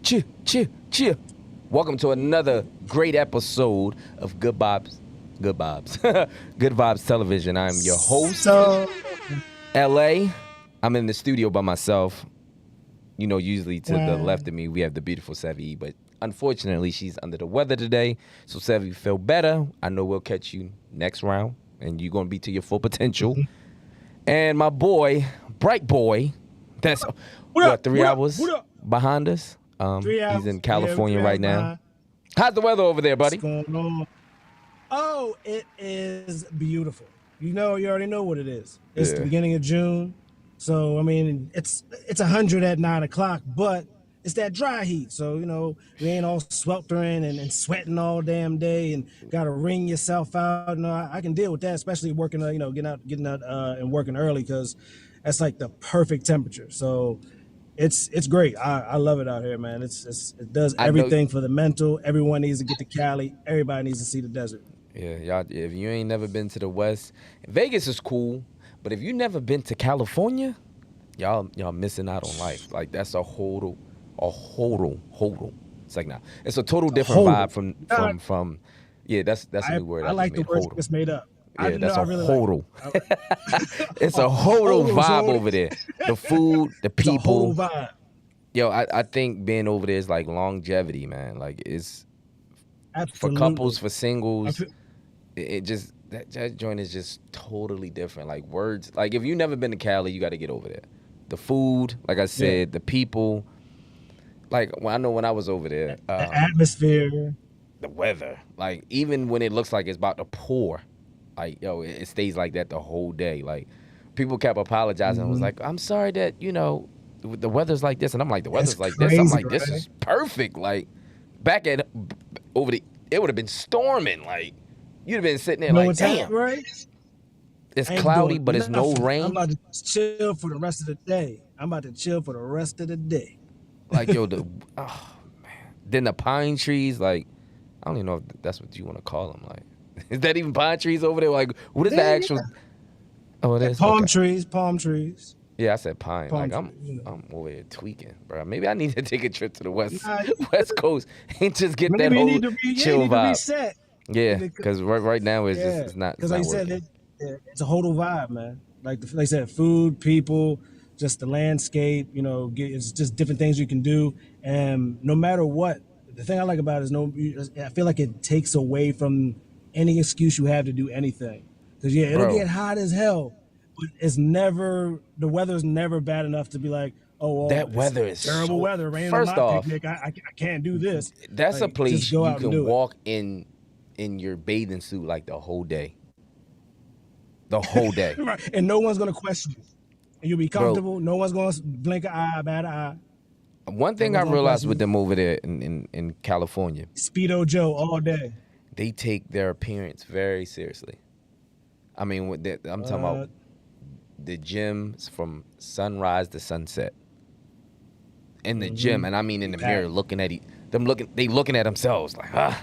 Cheer. Welcome to another great episode of Good Vibes. Good Vibes. Good Vibes Television. I'm your host, LA. I'm in the studio by myself. You know, usually to the left of me, we have the beautiful Sevi, but unfortunately, she's under the weather today. So, Sevi, feel better. I know we'll catch you next round, and you're going to be to your full potential. And my boy, Brit Boi, that's, what 3 hours behind us? 3 hours. He's in California right now. Behind. How's the weather over there, buddy? What's going on? Oh, it is beautiful. You already know what it is. It's the beginning of June. So, I mean, it's 100 at 9 o'clock, but it's that dry heat. So, we ain't all sweltering and sweating all damn day and got to wring yourself out. I can deal with that, especially working, getting out and working early, because that's like the perfect temperature. So it's great. I love it out here, man. It does everything for the mental. Everyone needs to get to Cali. Everybody needs to see the desert. Yeah, y'all, if you ain't never been to the West, Vegas is cool. But if you never been to California, y'all missing out on life. Like, that's a hodl. It's like, nah, it's a total different vibe from. Yeah, that's a new word. I like the word it's made up. Yeah, that's a hodl. It's a hodl vibe over there. The food, the people. It's a whole vibe. Yo, I think being over there is like longevity, man. Like, it's Absolutely. for couples, for singles. It just. That joint is just totally different. Like, words. Like, if you've never been to Cali, you got to get over there. The food, like I said, the people. Like, I know when I was over there. The atmosphere. The weather. Like, even when it looks like it's about to pour, like, yo, it stays like that the whole day. Like, people kept apologizing. I was like, I'm sorry that, the weather's like this. And I'm like, the weather's like this. I'm like, this is perfect. Like, back at it would have been storming. Like, you'd have been sitting there like, damn. Right? It's cloudy, but it's no rain. I'm about to chill for the rest of the day. Like, yo, oh, man. Then the pine trees, like, I don't even know if that's what you want to call them. Like, is that even pine trees over there? Like, what is the actual? Yeah. Oh, it is? Palm trees. Yeah, I said pine. Like, I'm over here tweaking, bro. Maybe I need to take a trip to the West Coast and just get that whole chill vibe. Yeah, because right now it's not. Because like I said, it's a whole vibe, man. Like I said, food, people, just the landscape. It's just different things you can do, and no matter what, the thing I like about it is I feel like it takes away from any excuse you have to do anything. Because it'll get hot as hell, but the weather's never bad enough to be like, that weather is terrible weather. Rain first on my off, picnic. I can't do this. That's like, a place you can walk in your bathing suit like the whole day. The whole day. Right. And no one's going to question you. And you'll be comfortable. Bro, no one's going to blink an eye, bat an eye. One thing I realized with them over there in California. Speedo Joe all day. They take their appearance very seriously. I mean, I'm talking about the gyms from sunrise to sunset. In the gym, and I mean in the mirror, looking at looking at themselves like,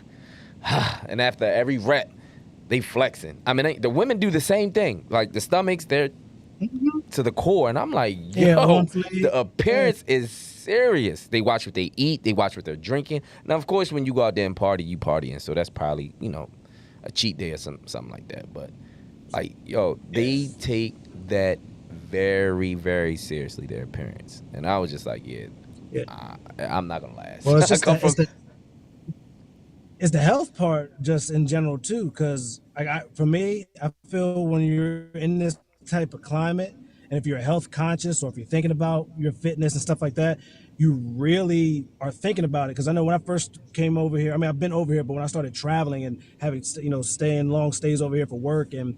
and after every rep, they flexing. I mean, the women do the same thing. Like, the stomachs, they're to the core. And I'm like, yo, the appearance is serious. They watch what they eat. They watch what they're drinking. Now, of course, when you go out there and party, you partying. So that's probably, a cheat day or something like that. But, like, yo, they take that very, very seriously, their appearance. And I was just like, I'm not going to last. Well, it's just it's the health part just in general too, because for me, I feel when you're in this type of climate, and if you're health conscious or if you're thinking about your fitness and stuff like that, you really are thinking about it. Because I know when I first came over here, I mean, I've been over here, but when I started traveling and having staying long stays over here for work, and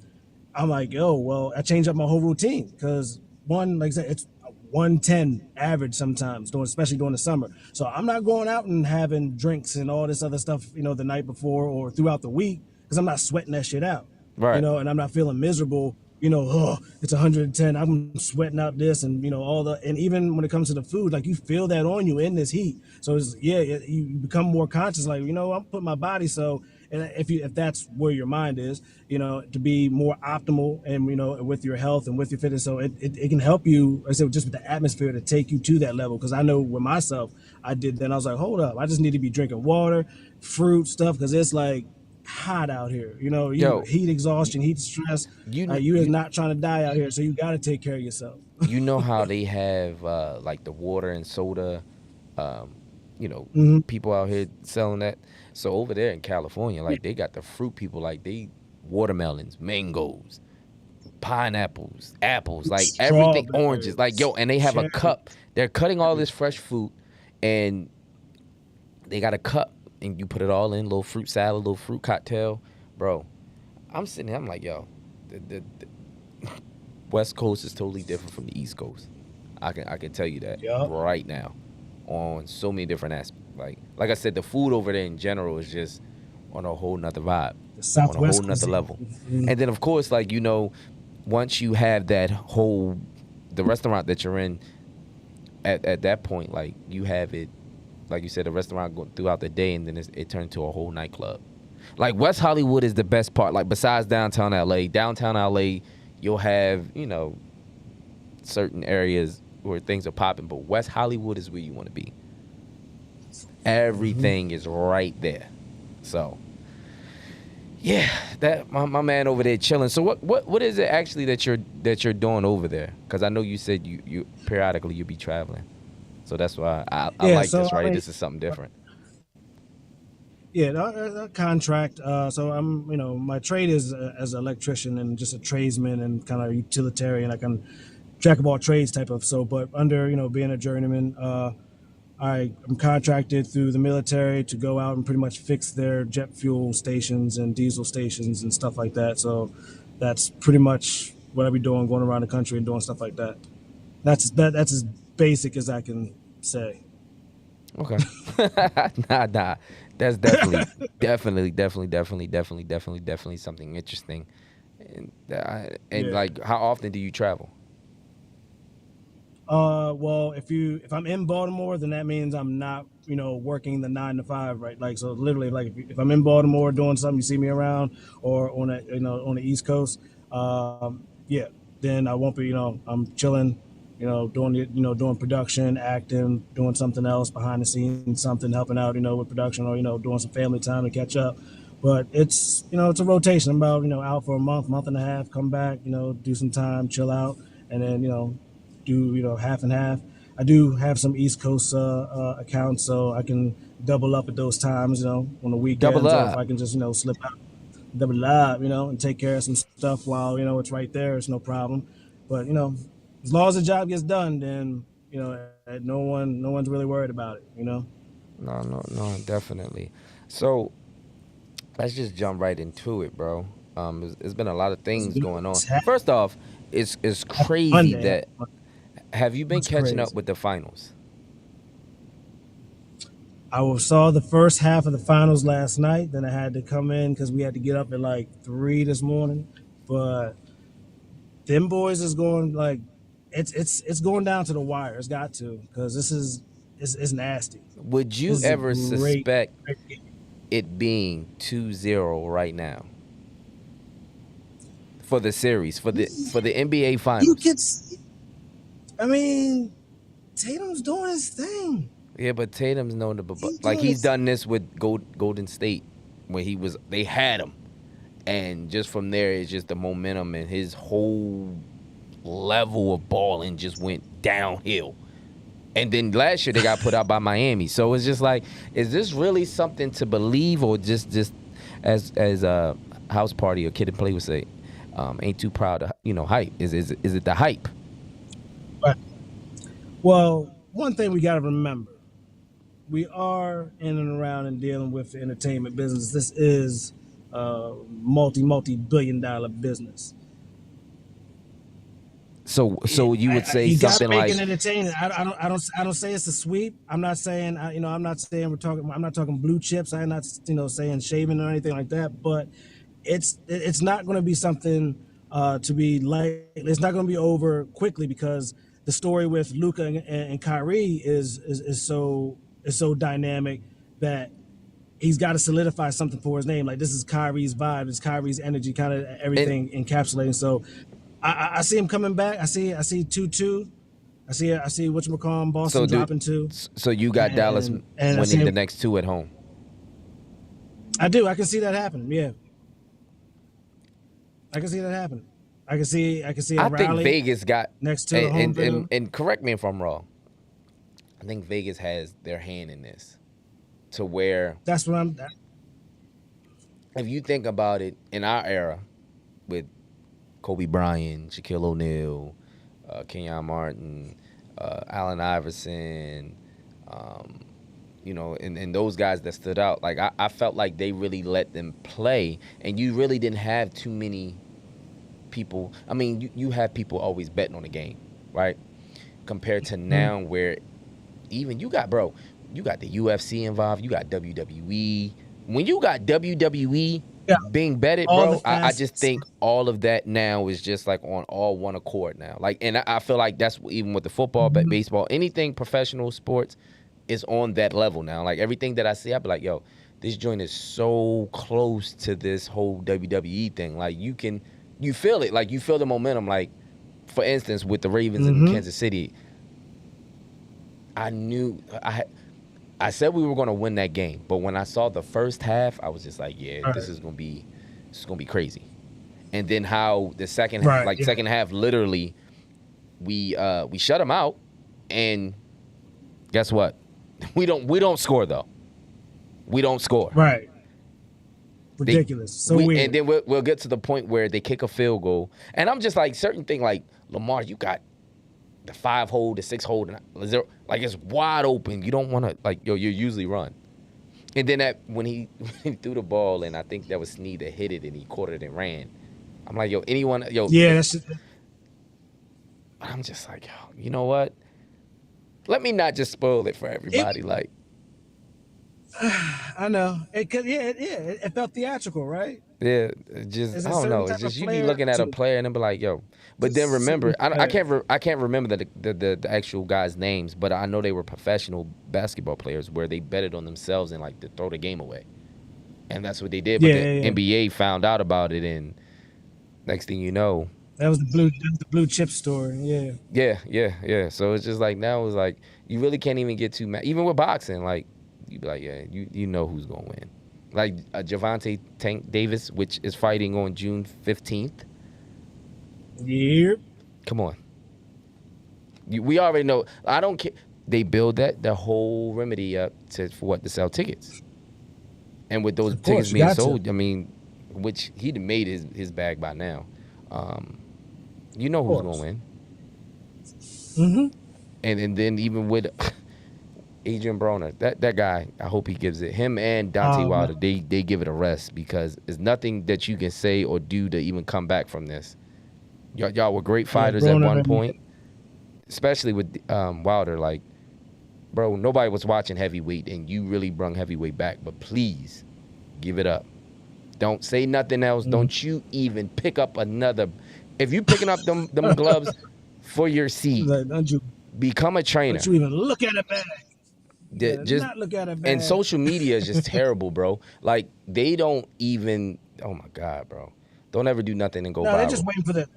I'm like, well, I changed up my whole routine, because one, like I said, it's 110 average sometimes, especially during the summer. So I'm not going out and having drinks and all this other stuff, the night before or throughout the week, because I'm not sweating that shit out. Right. And I'm not feeling miserable. It's 110. I'm sweating out this and and even when it comes to the food, like, you feel that on you in this heat. So it's you become more conscious. Like, I'm putting my body. So and if that's where your mind is, to be more optimal and with your health and with your fitness. So it can help you, I said, just with the atmosphere to take you to that level. Because I know with myself, I did that. And I was like, hold up, I just need to be drinking water, fruit stuff, because it's like hot out here. You Yo, heat you exhaustion, heat stress. you You is you, not trying to die out here, so you got to take care of yourself. you know how they have like the water and soda, um, you know, Hmm. people out here selling that. So over there in California, Yeah. like they got the fruit people, like they watermelons, mangoes, pineapples, apples, like everything, oranges, like Strawberries, yo, and they have a cherries, cup. They're cutting all this everything. fresh fruit, and they got a cup, and you put it all in, little fruit salad, little fruit cocktail, bro. I'm sitting there, I'm like, yo, the West Coast is totally different from the East Coast. I can tell you that Yup. right now, on so many different aspects. Like I said, the food over there in general is just on a whole nother vibe, The on a whole Southwest nother cuisine. level. And then of course, like once you have that whole the restaurant that you're in at that point, like you have it, like you said, the restaurant going throughout the day, and then it turned to a whole nightclub. Like West Hollywood is the best part. Like besides downtown LA, you'll have certain areas where things are popping, but West Hollywood is where you want to be. Hmm. Everything is right there. So yeah, that my man over there chilling. So what is it actually that you're doing over there? Because I know you said you periodically you be traveling. So that's why I Yeah. like So this. I Right, mean, this is something different. yeah, the contract. So I'm, my trade is as an electrician and just a tradesman and kind of utilitarian. I can jack of all trades type of. So, but under being a journeyman, I am contracted through the military to go out and pretty much fix their jet fuel stations and diesel stations and stuff like that. So that's pretty much what I be doing, going around the country and doing stuff like that. That's as basic as I can say. Okay. Nah. That's definitely something interesting. And Yeah. like, how often do you travel? Well, if I'm in Baltimore, then that means I'm not, working the 9 to 5, right? Like, so literally, like if I'm in Baltimore doing something, you see me around, or on the East Coast, yeah, then I won't be, I'm chilling, doing production, acting, doing something else behind the scenes, something helping out, with production, or doing some family time to catch up. But it's a rotation. I'm about out for a month and a half, come back, do some time, chill out, and then do half and half. I do have some East Coast accounts, so I can double up at those times, on the Double weekends, or if up. I can just slip out, double up, and take care of some stuff while it's right there. It's no problem. But as long as the job gets done, then no one's really worried about it. No, definitely. So let's just jump right into it, bro. There's been a lot of Let's things do it. going on. First off, it's Happy crazy Monday. that have you been What's catching up crazy? with the finals? Saw the first half of the finals last night. Then I had to come in because we had to get up at like 3 this morning. But them boys is going like it's going down to the wire. It's got to, because it's nasty. Would you This is a ever great, suspect great game. it being 2-0 right now for the series for the NBA You finals? could, I mean, Tatum's doing his thing. Yeah, but Tatum's known to He's like doing he's his. done this with Golden State when they had him, and just from there it's just the momentum and his whole level of balling just went downhill. And then last year they got put out by Miami. So it's just like, is this really something to believe, or just as a house party or kid and play would say, ain't too proud of hype? Is it the hype? But, well, one thing we got to remember: we are in and around and dealing with the entertainment business. This is a multi billion-dollar business. So you would say He got to something make like, it entertaining. I don't say it's a sweep. I'm not saying I'm not saying I'm not talking blue chips. I'm not saying shaving or anything like that. But it's not going to be something to be like. It's not going to be over quickly, because the story with Luca and Kyrie is so dynamic that he's got to solidify something for his name. Like this is Kyrie's vibe, it's Kyrie's energy, kind of And everything encapsulating. So I see him coming back. I see 2-2. I see whatchamacallit so Boston do dropping 2. so you got Dallas And I see winning the him, next 2 at home. I do. I can see that happening. Yeah. I can see that happening. I can see a I think rally Vegas got next to the and home and, and field. and correct me if I'm wrong. I think Vegas has their hand in this to where That's what I'm if you think about it in our era with Kobe Bryant, Shaquille O'Neal, Kenyon Martin, Allen Iverson, um, and those guys that stood out, like I felt like they really let them play, and you really didn't have too many people. I mean, you have people always betting on the game, right? Compared to now where even you got the UFC involved, you got WWE. When you got WWE yeah, being betted, all the bro, I just facets. think all of that now is just like on all one accord now. Like, and I feel like that's even with the football, baseball, anything professional sports is on that level now. Like everything that I see, I be like, yo, this joint is so close to this whole WWE thing. Like you feel it. Like you feel the momentum. Like for instance, with the Ravens in Kansas City, I said we were going to win that game, but when I saw the first half, I was just like, yeah, Right. this is going to be crazy. And then how the second Right, yeah. second half, literally, we shut them out, and guess what? We don't score though. We don't score. Right. Ridiculous. So weird. And then we'll get to the point where they kick a field goal, and I'm just like certain thing like Lamar, you got the 5 hole, the 6 hole, like it's wide open. You don't want to you usually run. And then when he threw the ball, and I think that was Snead that hit it, and he caught it and ran. I'm like, Yeah, that's just, I'm just like, you know what? Let me not just spoil it for everybody. I know. It felt theatrical, right? Yeah, It's I a don't certain know. It's type of just you be flair looking at to a it. player and then be like, yo. But then remember, I Certain can't remember the actual guys' names, but I know they were professional basketball players where they betted on themselves and to throw the game away, and that's what they did. But the NBA found out about it, and next thing you know, That was the blue chip story. Yeah. yeah. So it's just like now it's like you really can't even get too mad. Even with boxing, like you be like, yeah, you know who's gonna win. Like Javante Tank Davis, which is fighting on June 15th. Yep. Come on. We already know. I don't care. They build the whole remedy up to sell tickets. And with those tickets being sold, I mean, which he'd made his bag by now. You know who's gonna win. And then even with Adrian Broner, that guy, I hope he gives it. Him and Deontay Wilder, they give it a rest because there's nothing that you can say or do to even come back from this. Y'all were great fighters at one point, especially with Wilder. Like, bro, nobody was watching heavyweight, and you really brung heavyweight back. But please, give it up. Don't say nothing else. Don't you even pick up another. If you picking up them gloves for your seat, become a trainer. Don't you even look at it back. Just not look at it back. And social media is just terrible, bro. Like they don't even. Oh my god, bro. Don't ever do nothing and go viral. They're just waiting for the.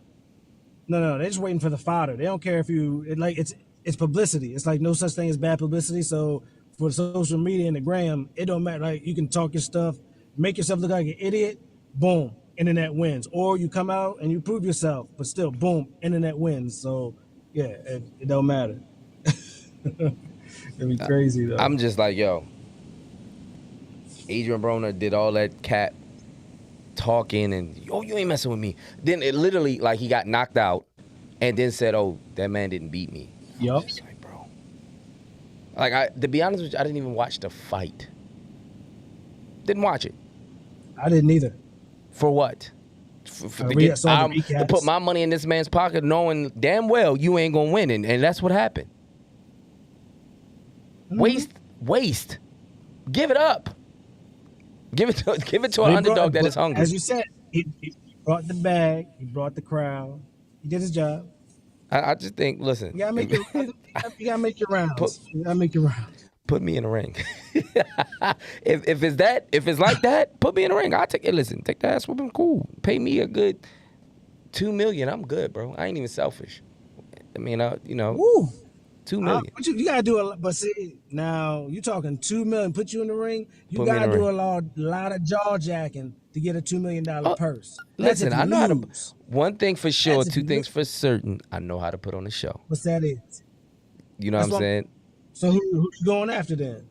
No, they're just waiting for the fodder. They don't care if you it's publicity. It's like no such thing as bad publicity. So for social media and the gram, it don't matter. Like you can talk your stuff, make yourself look like an idiot. Boom, internet wins. Or you come out and you prove yourself, but still, boom, internet wins. So yeah, it don't matter. It'd be crazy though. I'm just like, yo, Adrian Broner did all that cat talking and you ain't messing with me. Then it literally he got knocked out and then said, oh, that man didn't beat me. Yup. Like, bro. To be honest with you, I didn't even watch the fight. Didn't watch it. I didn't either. For what? To put my money in this man's pocket knowing damn well you ain't gonna win, and that's what happened. Waste. Give it up. Give it to an underdog that is hungry. As you said, he brought the bag. He brought the crowd. He did his job. I just think, listen. You gotta make your rounds. Put me in a ring. if it's like that, put me in a ring. I'll take it. Listen, take the ass whooping. Cool. Pay me a good $2 million. I'm good, bro. I ain't even selfish. I mean, Woo. $2 million. But you gotta do a lot. But see, now you talking $2 million. Put you in the ring. You Put me in gotta the do ring. a lot of jaw jacking to get a $2 million purse. That's Listen, if you I know how to. lose. One thing for sure, That's if two you things lose. for certain. I know how to put on a show. What's that is? You know That's what I'm what. saying? So who you going after then?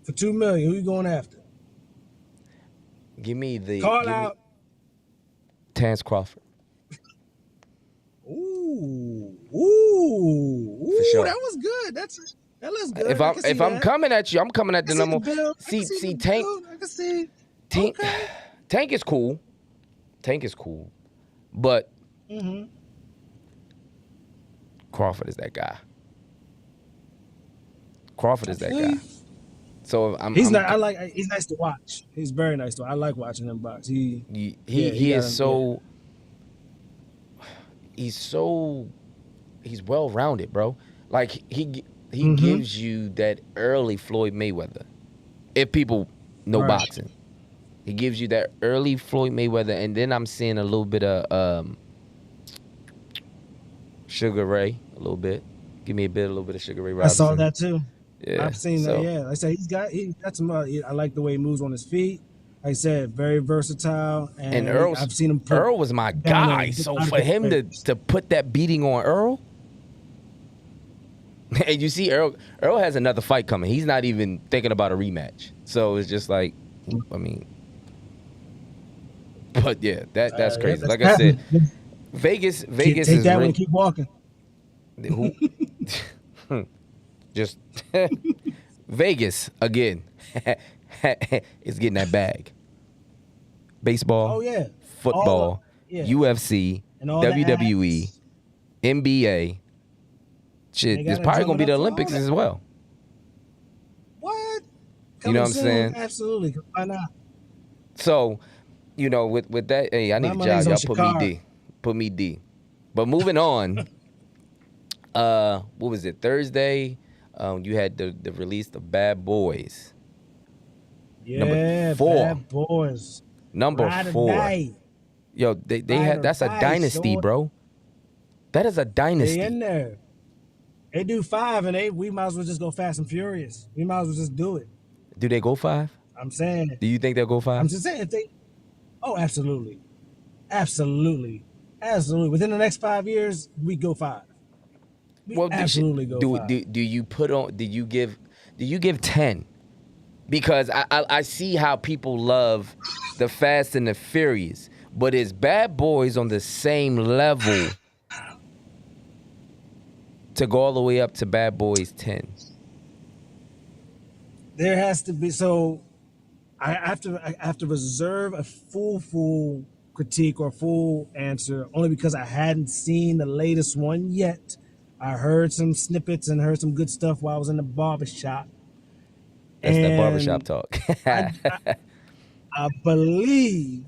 For $2 million, who you going after? Give me Call out. Terrence Crawford. Ooh, For sure. that was good. That looks good. If I'm coming at you, I'm coming at the number. See, Tank. I can see. Tank, Okay. Tank is cool. But Crawford is that guy. So He's nice to watch. He's very nice to. I like watching him box. He is so. He's well rounded, bro. Like he gives you that early Floyd Mayweather. If people know boxing, he gives you that early Floyd Mayweather, and then I'm seeing a little bit of Sugar Ray, a little bit. Give me a little bit of Sugar Ray Robinson. I saw that too. Yeah, I've seen that. Yeah, like I said, he got some. I like the way he moves on his feet. Like I said, very versatile. And I've seen him. Earl was my guy. So for him to put that beating on Earl, and you see Earl has another fight coming. He's not even thinking about a rematch. So it's just like, I mean, but yeah, that's crazy. Like I said, Vegas take is that one and keep walking. Who? Just Vegas again is getting that bag. Baseball, oh yeah, football, UFC, and all WWE, NBA. Shit, there's probably gonna be the Olympics as well. What? You know what I'm saying? Absolutely. Why not? So, with that, hey, I need a job. Y'all put me D. But moving on. What was it? Thursday, you had the release of Bad Boys. Yeah, number 4. Bad Boys. Number 4. Yo, they had that's a dynasty, bro. That is a dynasty. They in there. They do 5, and we might as well just go Fast and Furious. We might as well just do it. Do they go 5? I'm saying. Do you think they'll go 5? I'm just saying if they. Oh, absolutely. Within the next 5 years, we go 5. Absolutely go 5. Do you put on? Do you give 10? Because I see how people love the Fast and the Furious, but is Bad Boys on the same level to go all the way up to Bad Boys 10? There has to be. So I have to reserve a full critique or full answer only because I hadn't seen the latest one yet. I heard some snippets and heard some good stuff while I was in the barbershop. That's that barbershop talk. I believe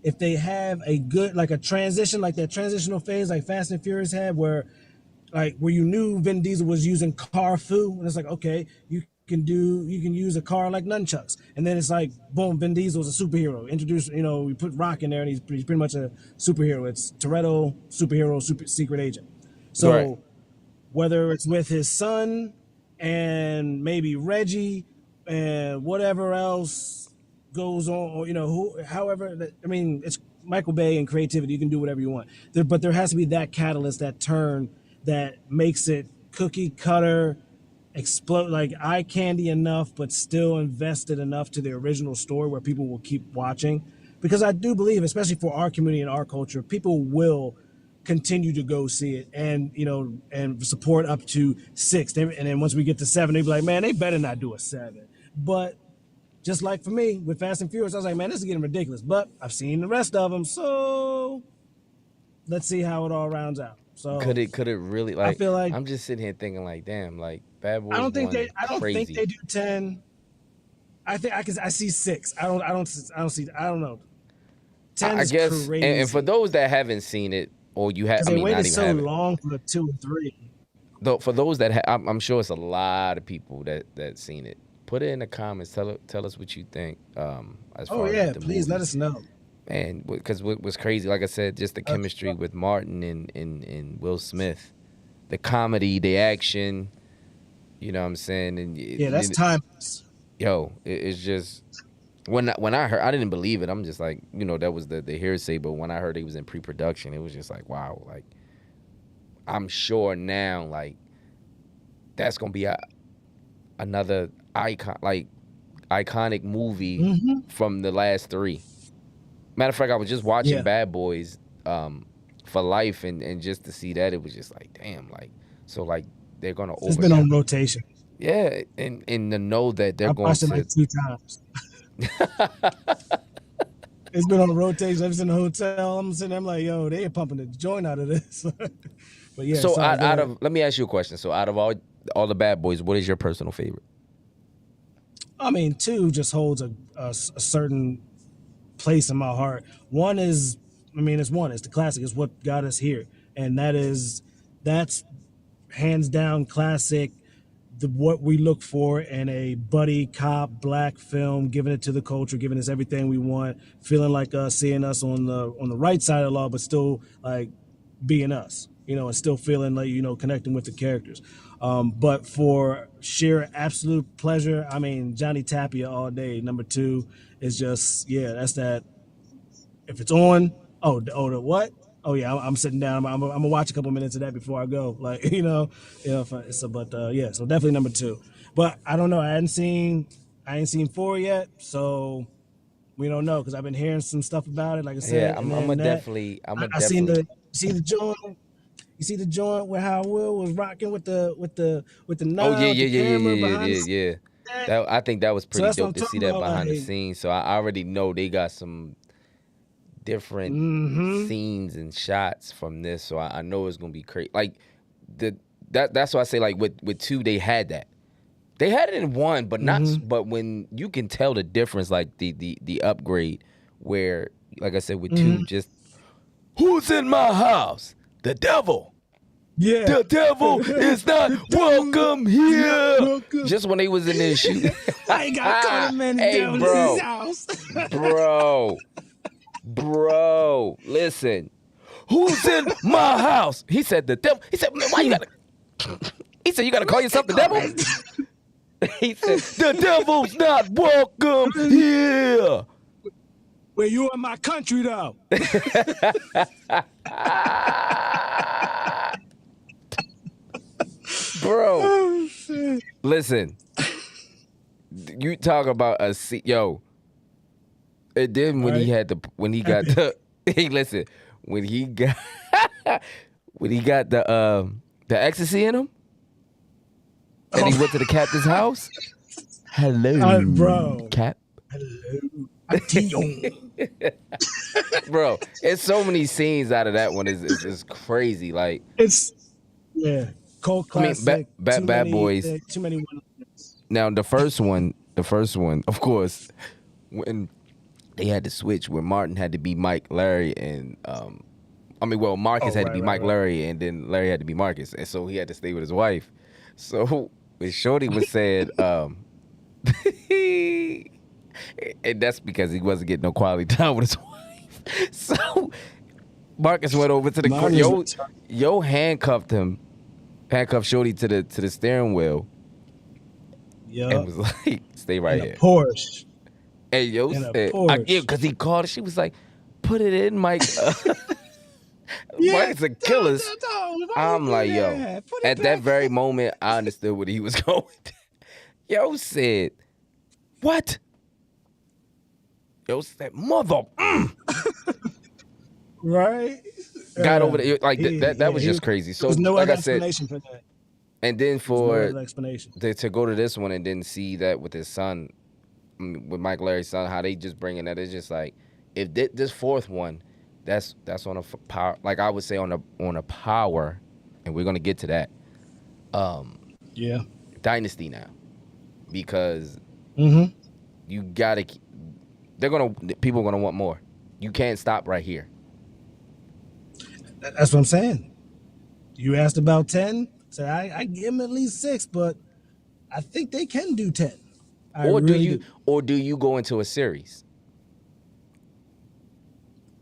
if they have a good, like a transition, like that transitional phase like Fast and Furious had, where you knew Vin Diesel was using car fu, and it's like, okay, you can use a car like nunchucks, and then it's like, boom, Vin Diesel's a superhero. Introduce, we put Rock in there, and he's pretty much a superhero. It's Toretto, superhero, super secret agent. So right. Whether it's with his son and maybe Reggie and whatever else goes on, or however, it's Michael Bay and creativity. You can do whatever you want, but there has to be that catalyst, that turn that makes it cookie cutter, explode, like eye candy enough, but still invested enough to the original story where people will keep watching. Because I do believe, especially for our community and our culture, people will continue to go see it and and support up to 6. And then once we get to 7, they be like, man, they better not do a 7. But just like for me with Fast and Furious, I was like, man, this is getting ridiculous. But I've seen the rest of them, so let's see how it all rounds out. So could it really, like, I feel like I'm just sitting here thinking like, damn, like Bad Boys. I don't think they do 10. I see 6. I don't know. 10 I is guess, crazy. and for those that haven't seen it, or you have, They waited so long for the 2 and 3. Though for those that I'm sure it's a lot of people that seen it. Put it in the comments. Tell us what you think. As Oh far as yeah, the please let movie, us know. man, because what was crazy, like I said, just the That's chemistry with Martin and Will Smith, the comedy, the action. You know what I'm saying? And yeah, that's timeless. it's just when I heard, I didn't believe it. I'm just like, that was the hearsay. But when I heard he was in pre-production, it was just like, wow. Like, I'm sure now, like, that's gonna be another iconic movie Mm-hmm. from the last three. Matter of fact, I was just watching Yeah, Bad Boys for life, and just to see that, it was just like, damn, like, so like they're gonna it's been overcome. on rotation. Yeah, and to know that they're I've going watched it like to. 2 times. It's been on rotation. I was in the hotel. I'm sitting there, I'm like, yo, they are pumping the joint out of this. But yeah, So sorry, go out ahead. of let me ask you a question. So out of all the Bad Boys, what is your personal favorite? I mean, two just holds a certain place in my heart. One is, I mean, it's one. It's the classic. It's what got us here, and that's hands down classic. What we look for in a buddy cop black film, giving it to the culture, giving us everything we want, feeling like seeing us on the right side of the law, but still like being us, and still feeling like connecting with the characters. But for sheer absolute pleasure, I mean Johnny Tapia all day. Number two is just that's that. If it's on, the what? Oh yeah, I'm sitting down. I'm gonna watch a couple minutes of that before I go. Like but yeah, so definitely number two. But I don't know. I ain't seen four yet, so we don't know because I've been hearing some stuff about it. Like I Yeah, said, and I'm a then that definitely, I'm a I seen definitely. see the joint. You see the joint where how Will was rocking with the Oh yeah, nod, with yeah, the yeah, yeah, camera yeah, behind the yeah, scene. yeah. That, That I think that was so pretty that's what I'm dope to see talking that about. behind the Like, scenes. So I already know they got some different mm-hmm, scenes and shots from this. So I know it's gonna be crazy. Like the that's why I say like with two they had that. They had it in one, but not. mm-hmm. But when you can tell the difference, like the upgrade, where like I said with two, Mm-hmm. just who's in my house? The devil. Yeah. The devil is not The devil welcome is not here. welcome. Just when they was in there shooting. Why you gotta call that man the Hey, devil? This is his bro, house. bro, bro. Listen, who's in my house? He said the devil. He said, man, why you gotta? He said you gotta call Why you yourself gotta the call devil. that? He said the devil's not welcome here. Well, you in my country though. Bro, Oh shit. listen. You talk about yo. And then when he Right? had when he got Epic. the hey, listen, when he got when he got the ecstasy in him, and he Oh, went to the captain's house. Hello, bro. Cap. Hello. Auntie. Bro, it's so many scenes out of that one. Is crazy. Like, It's yeah, cult I mean, classic. Too Bad many, Boys. too many ones. Now the first one, of course, when they had to switch, where Martin had to be Mike Larry, and I mean, well, Oh, Marcus had to right, be right, Mike right. Larry, and then Larry had to be Marcus, and so he had to stay with his wife. So when Shorty was saying, and that's because he wasn't getting no quality time with his wife. So Marcus went over to the court. Mine is retarded. Yo handcuffed Shorty to the steering wheel, and Yup. was like, "Stay In right a here." Porsche. And yo In a said, Porsche. because he called her. She was like, "Put it in, Mike." Yeah. Mike's a killers. Why you I'm do like, yo. that? Put it At that back. very moment, I understood what he was going. Yo said, "What?" Yo said, "Mother." Right? Got over there. Like that was He just crazy. there So was no like other I said, explanation for that. and then There's no for other explanation. to go to this one and then see that with his son, with Mike Larry's son, how they just bringing that. It's just like if this fourth one, that's on a power. Like I would say on a power, and we're gonna get to that Yeah. dynasty now because Mm-hmm. you gotta. People are gonna want more. You can't stop right here. That's what I'm saying. You asked about 10. So I give them at least 6, but I think they can do 10. I Or do really you do. or do you go into a series?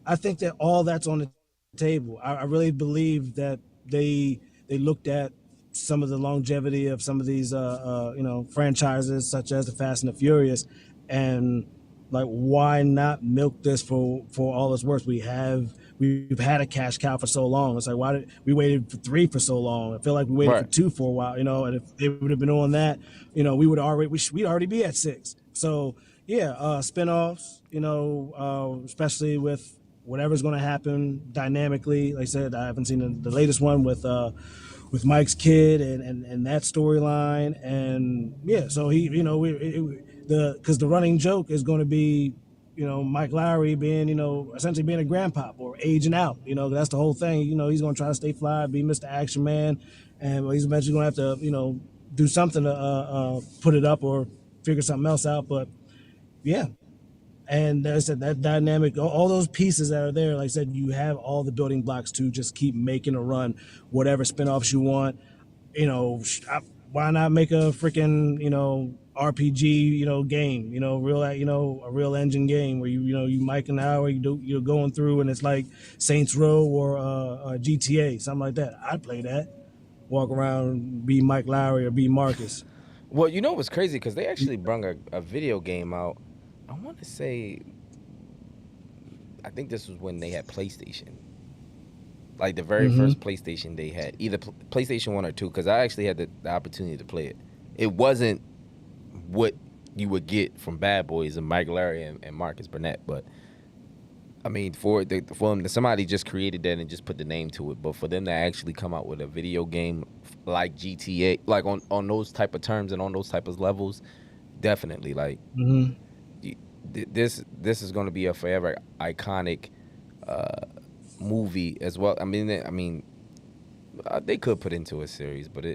I think that all that's on the table. I really believe that they looked at some of the longevity of some of these franchises such as the Fast and the Furious, and like why not milk this for all it's worth? We've had a cash cow for so long. It's like why did we waited for 3 for so long? I feel like we waited for Right. 2 for a while, and if they would have been on that, we'd already be at 6. So yeah, spinoffs, especially with whatever's going to happen dynamically. Like I said, I haven't seen the latest one with Mike's kid and that storyline, and yeah, so he, because the running joke is going to be, Mike Lowry being, essentially being a grandpop or aging out. That's the whole thing. He's going to try to stay fly, be Mr. Action Man, and he's eventually going to have to, do something to put it up or figure something else out. But yeah, and I said that dynamic, all those pieces that are there, like I said, you have all the building blocks to just keep making a run, whatever spinoffs you want. Why not make a freaking RPG game, a real engine game where you Mike an hour you're going through and it's like Saints Row or GTA, something like that. I'd play that. Walk around, be Mike Lowry or be Marcus. Well, you know what's crazy? Because they actually brung a video game out. I want to say, I think this was when they had PlayStation. Like the very first PlayStation they had, either PlayStation 1 or 2, because I actually had the opportunity to play it. It wasn't what you would get from Bad Boys and Mike Larry and Marcus Burnett, but I mean, for them, somebody just created that and just put the name to it. But for them to actually come out with a video game like GTA, like on those type of terms and on those type of levels, definitely like this is going to be a forever iconic movie as well. I mean, they could put into a series, but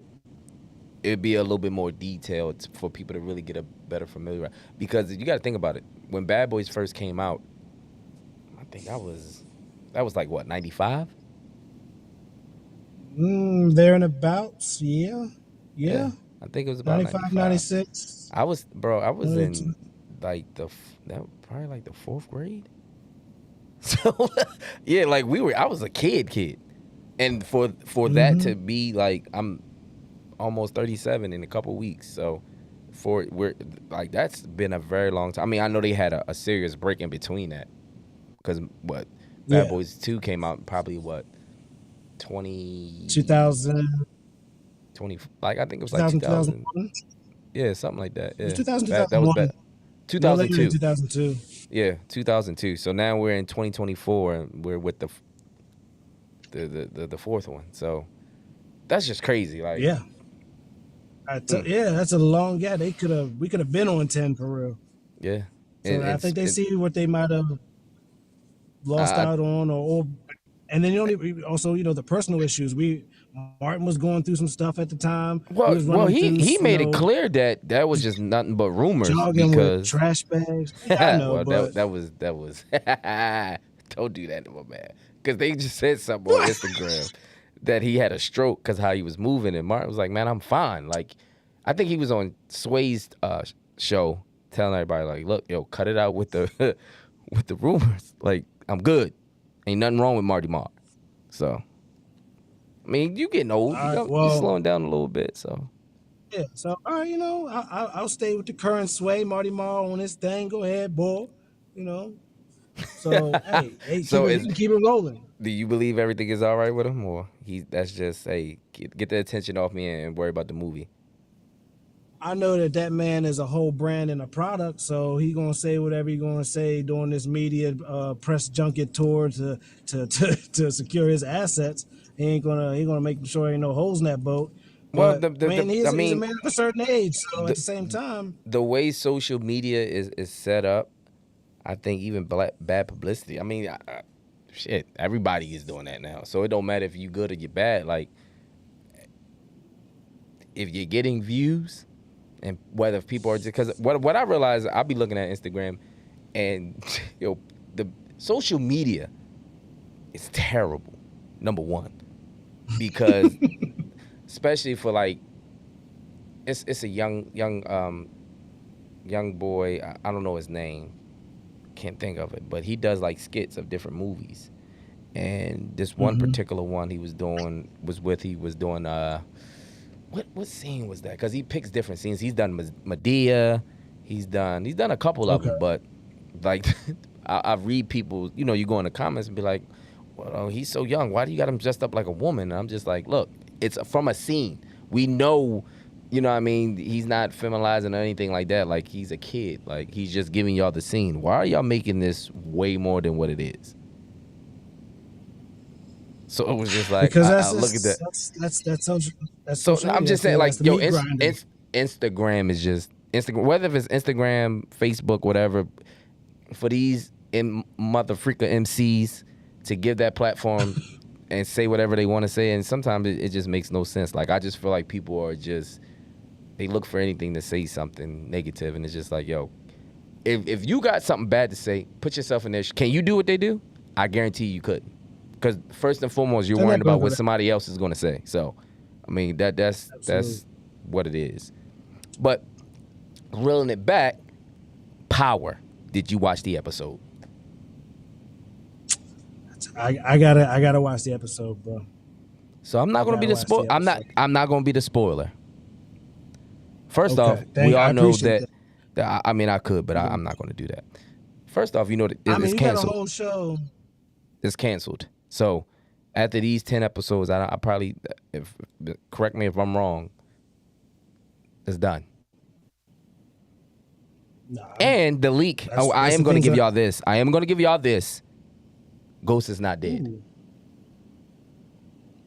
it'd be a little bit more detailed for people to really get a better familiar. Because you got to think about it. When Bad Boys first came out, I think that was like what, 95? There and abouts, yeah. Yeah, Yeah. I think it was about 95, 95. 96. I was in 92. like probably like the 4th grade. So yeah, like I was a kid, and for that to be like I'm almost 37 in a couple weeks, so we're like that's been a very long time. I mean, I know they had a serious break in between that because Bad Yeah. Boys 2 came out probably 20 2000, 20, like I think it was like 2000, 2000. 2001. Yeah, something like that. It was Yeah, 2000, that was 2001. bad. No later than 2002. 2002. Yeah, 2002. So now we're in 2024 and we're with the 4th one. So that's just crazy. Like, Yeah. Yeah, that's a long gap. We could have been on 10 for real. yeah, So I think they see what they might have lost I out on, and then also the personal issues. Martin was going through some stuff at the time. He was well running through, he made it clear that that was just nothing but rumors jogging with because trash bags. Yeah, I know, well but that was don't do that to my man because they just said something on what? Instagram that he had a stroke because how he was moving and Martin was like, man, I'm fine. Like I think he was on Sway's show telling everybody like, look, yo, cut it out with the with the rumors. Like I'm good, ain't nothing wrong with Marty Marr. So I mean, you getting old, All right, you well, slowing down a little bit. So yeah. So all right, I'll stay with the current sway. Marty Marr on his thing. Go ahead, boy. You know. So hey, so you can keep it rolling. do you believe everything is all right with him, or that's just get the attention off me and worry about the movie? I know that man is a whole brand and a product, so he gonna say whatever he gonna say during this media press junket tour to secure his assets. He gonna make sure ain't no holes in that boat. Well, But I mean, I he's a mean man of a certain age, so at the the same time, the way social media is set up, I think even bad publicity. I mean, shit, everybody is doing that now, so it don't matter if you good or you bad. Like if you're getting views and whether people are just because what I realize, I'll be looking at Instagram and the social media is terrible. Number one, because especially for like it's a young boy. I don't know his name, can't think of it, but he does like skits of different movies. And this one particular one he was doing what scene was that? Because he picks different scenes. He's done Medea, he's done a couple of them, but like I read people, you go in the comments and be like, well, he's so young, why do you got him dressed up like a woman? And I'm just like, look, it's from a scene. We know, what I mean, he's not feminizing or anything like that. Like, he's a kid. Like, he's just giving y'all the scene. Why are y'all making this way more than what it is? So it was just like, because I look at that. That's so social I'm media. just saying, like, yo, Instagram is just Instagram. Whether it's Instagram, Facebook, whatever, for these mother freaker MCs to give that platform and say whatever they want to say, and sometimes it just makes no sense. Like, I just feel like people are just, they look for anything to say something negative, and it's just like, yo, if you got something bad to say, put yourself in there. Can you do what they do? I guarantee you couldn't. Because first and foremost, you're worrying about what somebody else is going to say. So, I mean, that's what it is. But reeling it back, Power. Did you watch the episode? I gotta watch the episode, bro. So I'm not gonna be the spoiler. I'm not gonna be the spoiler. First off, we all know that I mean, I could, but I'm not gonna do that. First off, it's canceled. Got a whole show. It's canceled. So after these 10 episodes, I probably, correct me if I'm wrong, it's done. And the leak. I am going to give y'all this. Ghost is not dead. Ooh.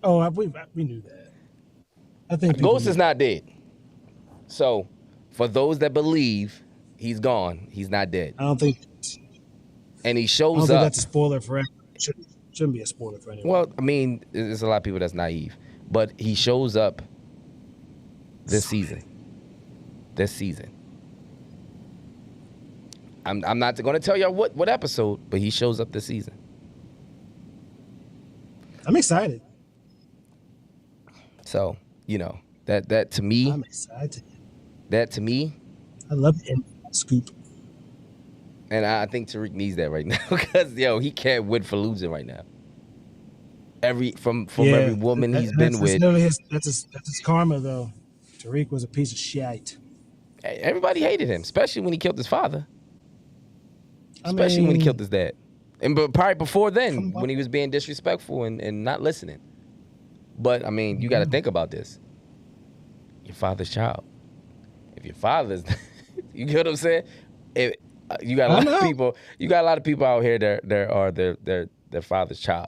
Oh, we knew that. I think Ghost is not dead. So, for those that believe he's gone, he's not dead. I don't think. And he shows up. I don't think that's a spoiler for everyone. Shouldn't be a spoiler for anyone. Well, I mean, there's a lot of people that's naive, but he shows up this season. I'm not going to tell y'all what episode, but he shows up this season. I'm excited. So, that to me. I'm excited. That to me. I love the scoop. And I think Tariq needs that right now because, he can't win for losing right now. From every woman he's been with. That's his karma, though. Tariq was a piece of shit. Everybody hated him, especially when he killed his father. Especially when he killed his dad. But probably before then, when he was being disrespectful and not listening. But, I mean, you got to think about this. Your father's child. If your father's... you get what I'm saying? You got a lot of people. You got a lot of people out here that are their father's child.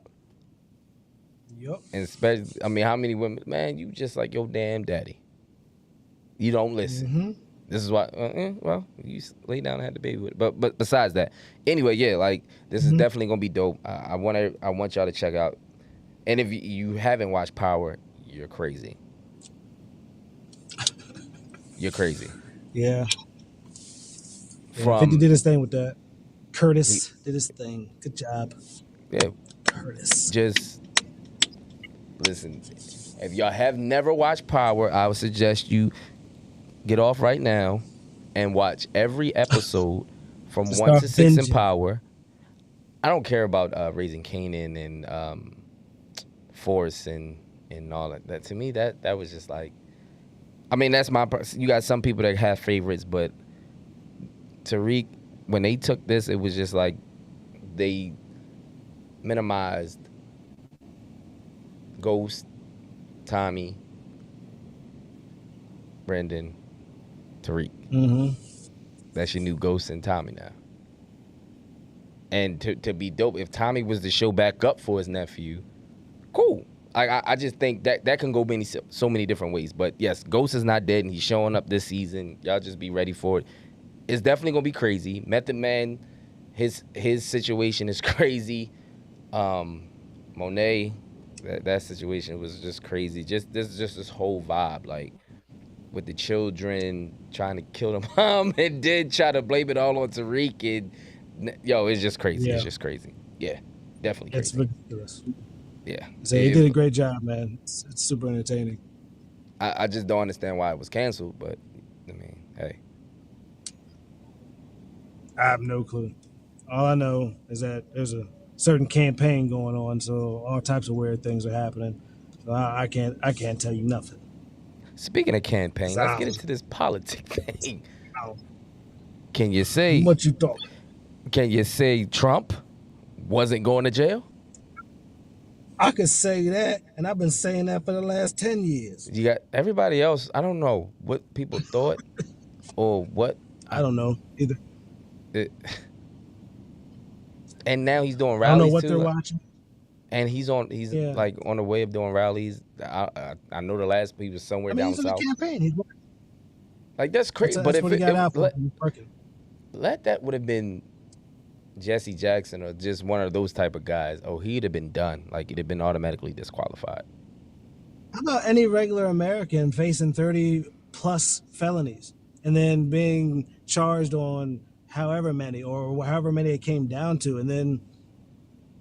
Yep. And especially, I mean, how many women? Man, you just like your damn daddy. You don't listen. Mm-hmm. This is why. Well, you lay down and had the baby with it. But besides that, anyway, yeah, like this is definitely gonna be dope. I want y'all to check out. And if you haven't watched Power, you're crazy. You're crazy. Yeah. 50 did his thing with that. Curtis did his thing. Good job. Yeah. Curtis. Just listen. If y'all have never watched Power, I would suggest you get off right now and watch every episode from 1 to 6 in Power. I don't care about Raising Kanan and Force and all that. To me, that was just like, I mean, that's my. You got some people that have favorites, but Tariq, when they took this, it was just like they minimized Ghost, Tommy, Brendan, Tariq. Mm-hmm. That's your new Ghost and Tommy now. And to be dope, if Tommy was to show back up for his nephew, cool. I just think that can go so many different ways. But yes, Ghost is not dead, and he's showing up this season. Y'all just be ready for it. It's definitely gonna be crazy. Method Man, his situation is crazy. Monet, that situation was just crazy. Just this whole vibe, like with the children trying to kill the mom and then try to blame it all on Tariq, and it's just crazy. Yeah. It's just crazy. Yeah, definitely crazy. It's ridiculous. Yeah. So he did a great job, man. It's super entertaining. I just don't understand why it was canceled. But I mean, hey, I have no clue. All I know is that there's a certain campaign going on, so all types of weird things are happening. So I can't tell you nothing. speaking of campaign, 'Cause let's I get don't, into this politic thing. I don't- Can you say what you thought? Trump wasn't going to jail? I could say that, and I've been saying that for the last 10 years. You got everybody else. I don't know what people thought or what. I don't know either. It, and now he's doing I don't know rallies what too. they're watching. And he's Yeah. like on the way of doing rallies. I know the last he was somewhere I mean, down he's in the south. campaign. He's working. Like that's crazy. But That's if what he got out for. let, He's working. that would have been Jesse Jackson or just one of those type of guys, oh, he'd have been done. Like he'd have been automatically disqualified. How about any regular American facing 30 plus felonies and then being charged on however many or however many it came down to, and then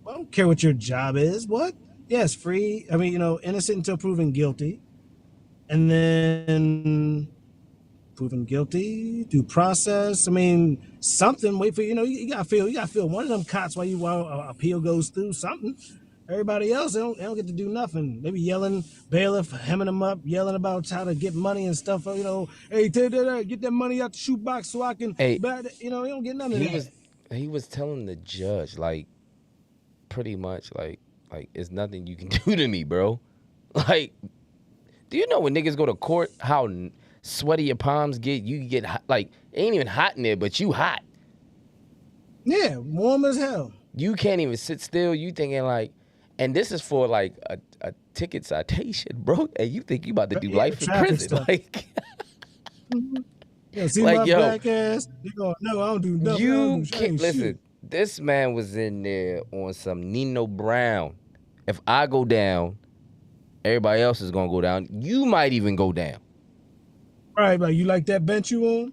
I don't care what your job is. What? Yes, free. I mean, innocent until proven guilty, and then proven guilty, due process. I mean, something. Wait for you gotta feel one of them cots while appeal goes through something. Everybody else, they don't get to do nothing. They be yelling, bailiff, hemming them up, yelling about how to get money and stuff. Hey, get that money out the shoebox so I can. Hey, They don't get none of that. He was telling the judge like pretty much like it's nothing you can do to me, bro. Like, do you know when niggas go to court how sweaty your palms get? You get hot, like it ain't even hot in there, but you hot. Yeah, warm as hell. You can't even sit still. You thinking like, and this is for like a ticket citation, bro. And you think you about to do life in prison? Stuff. Like, see like, my yo, black ass? You go, no, I don't do nothing. You can't listen. This man was in there on some Nino Brown. If I go down, everybody else is gonna go down. You might even go down. Right, like you like that bench you on?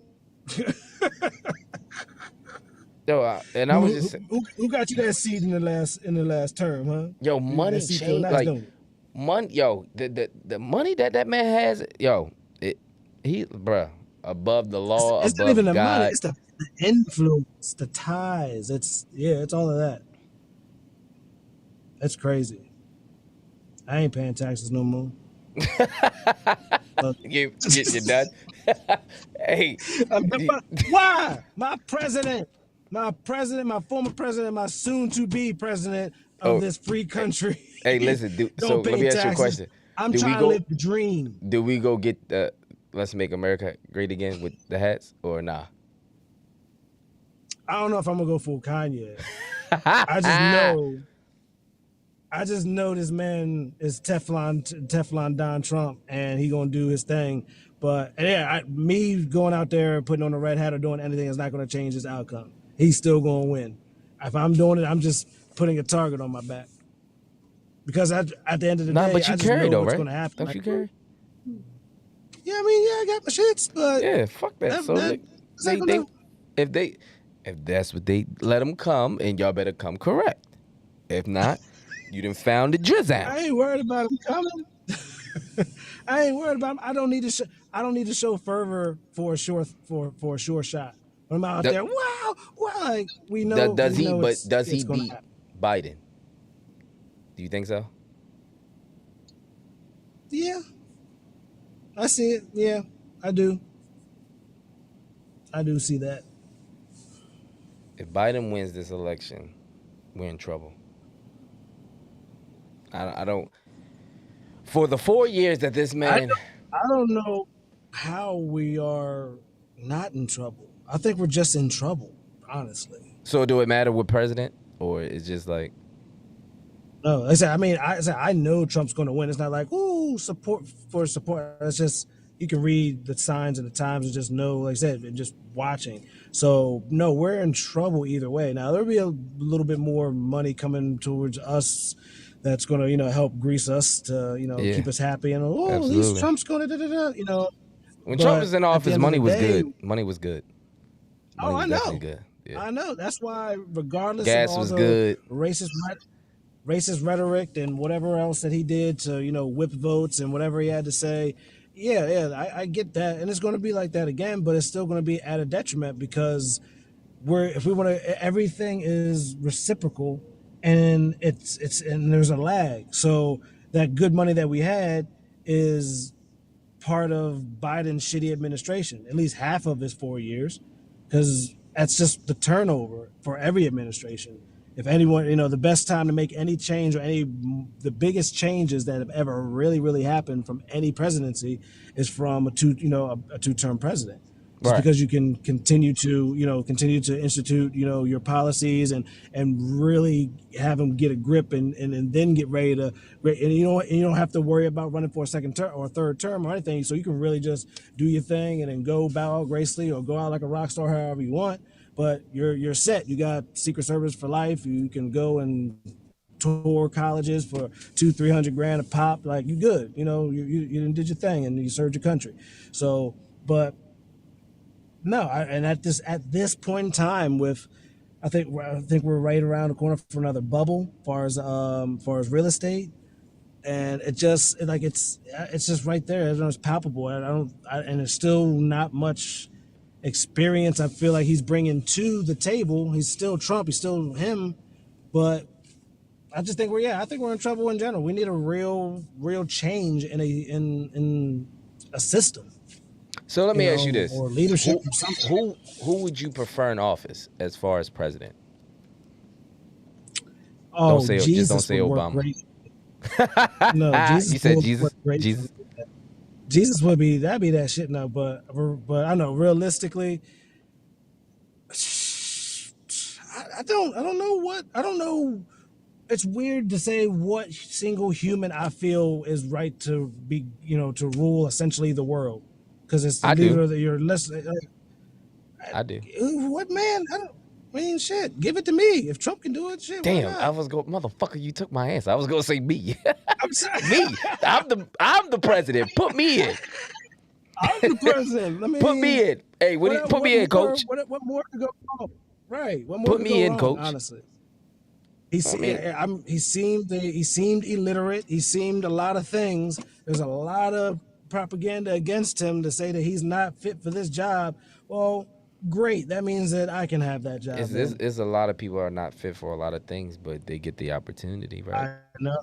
Yo, and I was just who got you that seat in the last term, huh? Yo, money changed. Nice, like money, yo, the money that man has, yo, he bruh, above the law, it's above not even God. The money, it's the influence, the ties. It's all of that. That's crazy. I ain't paying taxes no more. You're done. Hey, why? My former president, my soon-to-be president of this free country. Hey, listen. So let me ask you a question. I'm trying to live the dream. Do we go get the "Let's Make America Great Again" with the hats or nah? I don't know if I'm gonna go full Kanye. I just know this man is Teflon Don Trump, and he gonna do his thing. But me going out there putting on a red hat or doing anything is not gonna change his outcome. He's still gonna win. If I'm doing it, I'm just putting a target on my back. Because at the end of the day, but you I just carry know though, what's right? gonna happen. Don't you carry? Yeah, I mean, I got my shits, but yeah, fuck that. If that's what they let them come, and y'all better come correct. If not, you done found the drizz. I ain't worried about them coming. I ain't worried about them. I don't need to show fervor for a sure shot. When I'm out there, wow, like we know. Does he beat happen. Biden? Do you think so? Yeah, I see it. Yeah, I do. I do see that. If Biden wins this election, we're in trouble. I don't. For the 4 years that this man, I don't know how we are not in trouble. I think we're just in trouble, honestly. So do it matter what president, or it's just like? No, I know Trump's going to win. It's not like support. It's just you can read the signs and the times and just know, like I said, just watching. So no, we're in trouble either way. Now there'll be a little bit more money coming towards us. That's going to, help grease us to, keep us happy. And at least Trump's going to, When Trump was in office, money was good. Money was good. Money was definitely good. Yeah. I know. That's why, regardless gas of all was the good. racist rhetoric and whatever else that he did to, whip votes and whatever he had to say, I get that, and it's going to be like that again, but it's still going to be at a detriment because if we want to, everything is reciprocal, and and there's a lag. So that good money that we had is part of Biden's shitty administration. At least half of his 4 years, because that's just the turnover for every administration. If anyone, the best time to make any change or the biggest changes that have ever really happened from any presidency is from a two-term president. Just Right. because you can continue to institute, your policies and really have them get a grip and then get ready to, and you don't have to worry about running for a second term or a third term or anything. So you can really just do your thing and then go bow out gracefully or go out like a rock star, however you want. But you're set. You got Secret Service for life. You can go and tour colleges for 200-300 grand a pop. Like, you good. You did your thing and you served your country. So, but no, and at this point in time, I think we're right around the corner for another bubble, far as real estate, and it's just right there. It's palpable. And there's still not much experience. I feel like he's bringing to the table. He's still Trump. He's still him, but I just think I think we're in trouble in general. We need a real change in a system. So let me ask you this: or leadership who or something. who would you prefer in office as far as president? Oh, Just don't Jesus say would work Obama. great. No, Jesus You said would Jesus. work great. Jesus. Jesus that'd be that shit now. But I know realistically, I don't know. It's weird to say what single human I feel is right to be, to rule essentially the world, because it's the I do. leader that you're listening. I do. What man? I mean, shit. Give it to me. If Trump can do it, shit. Why Damn, I not? was going, motherfucker. You took my answer. I was gonna say me. I'm sorry. Me. I'm the president. Put me in. I'm the president. I mean, Put me in. Hey, put me in, coach. What more could go wrong? Right. What more Put could me go in, wrong? coach. Honestly, I mean, he seemed illiterate. He seemed a lot of things. There's a lot of propaganda against him to say that he's not fit for this job. Well, great. That means that I can have that job. it's a lot of people are not fit for a lot of things, but they get the opportunity, right? I know.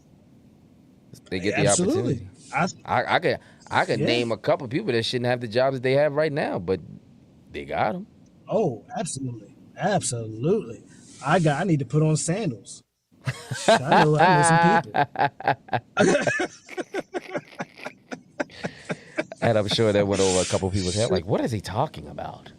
They get the Absolutely. opportunity. I could name a couple of people that shouldn't have the jobs they have right now, but they got them. Oh, absolutely. I need to put on sandals. I know some people. And I'm sure that went over a couple of people's head. Like, what is he talking about?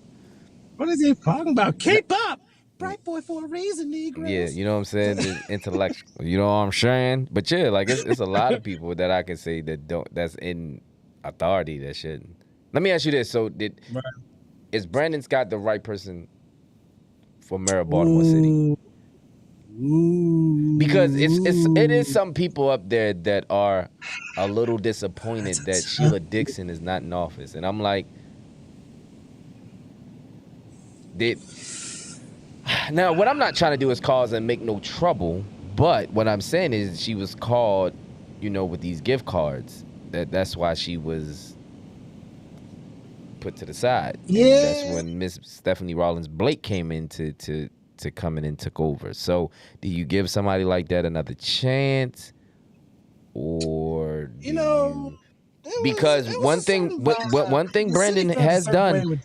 What is he talking about? K-pop, Brit Boi for a reason, Negroes. Yeah, you know what I'm saying? The intellectual. You know what I'm saying? But yeah, like it's a lot of people that I can say that's in authority that shouldn't. Let me ask you this: so is Brandon Scott the right person for mayor of Baltimore City? Because it is some people up there that are a little disappointed that Sheila Dixon is not in office, and I'm like, now what I'm not trying to do is cause and make no trouble, but what I'm saying is she was called, with these gift cards. That's why she was put to the side. Yeah, and that's when Miss Stephanie Rawlins Blake came in to come in and took over. So do you give somebody like that another chance, or because one thing Brandon has done,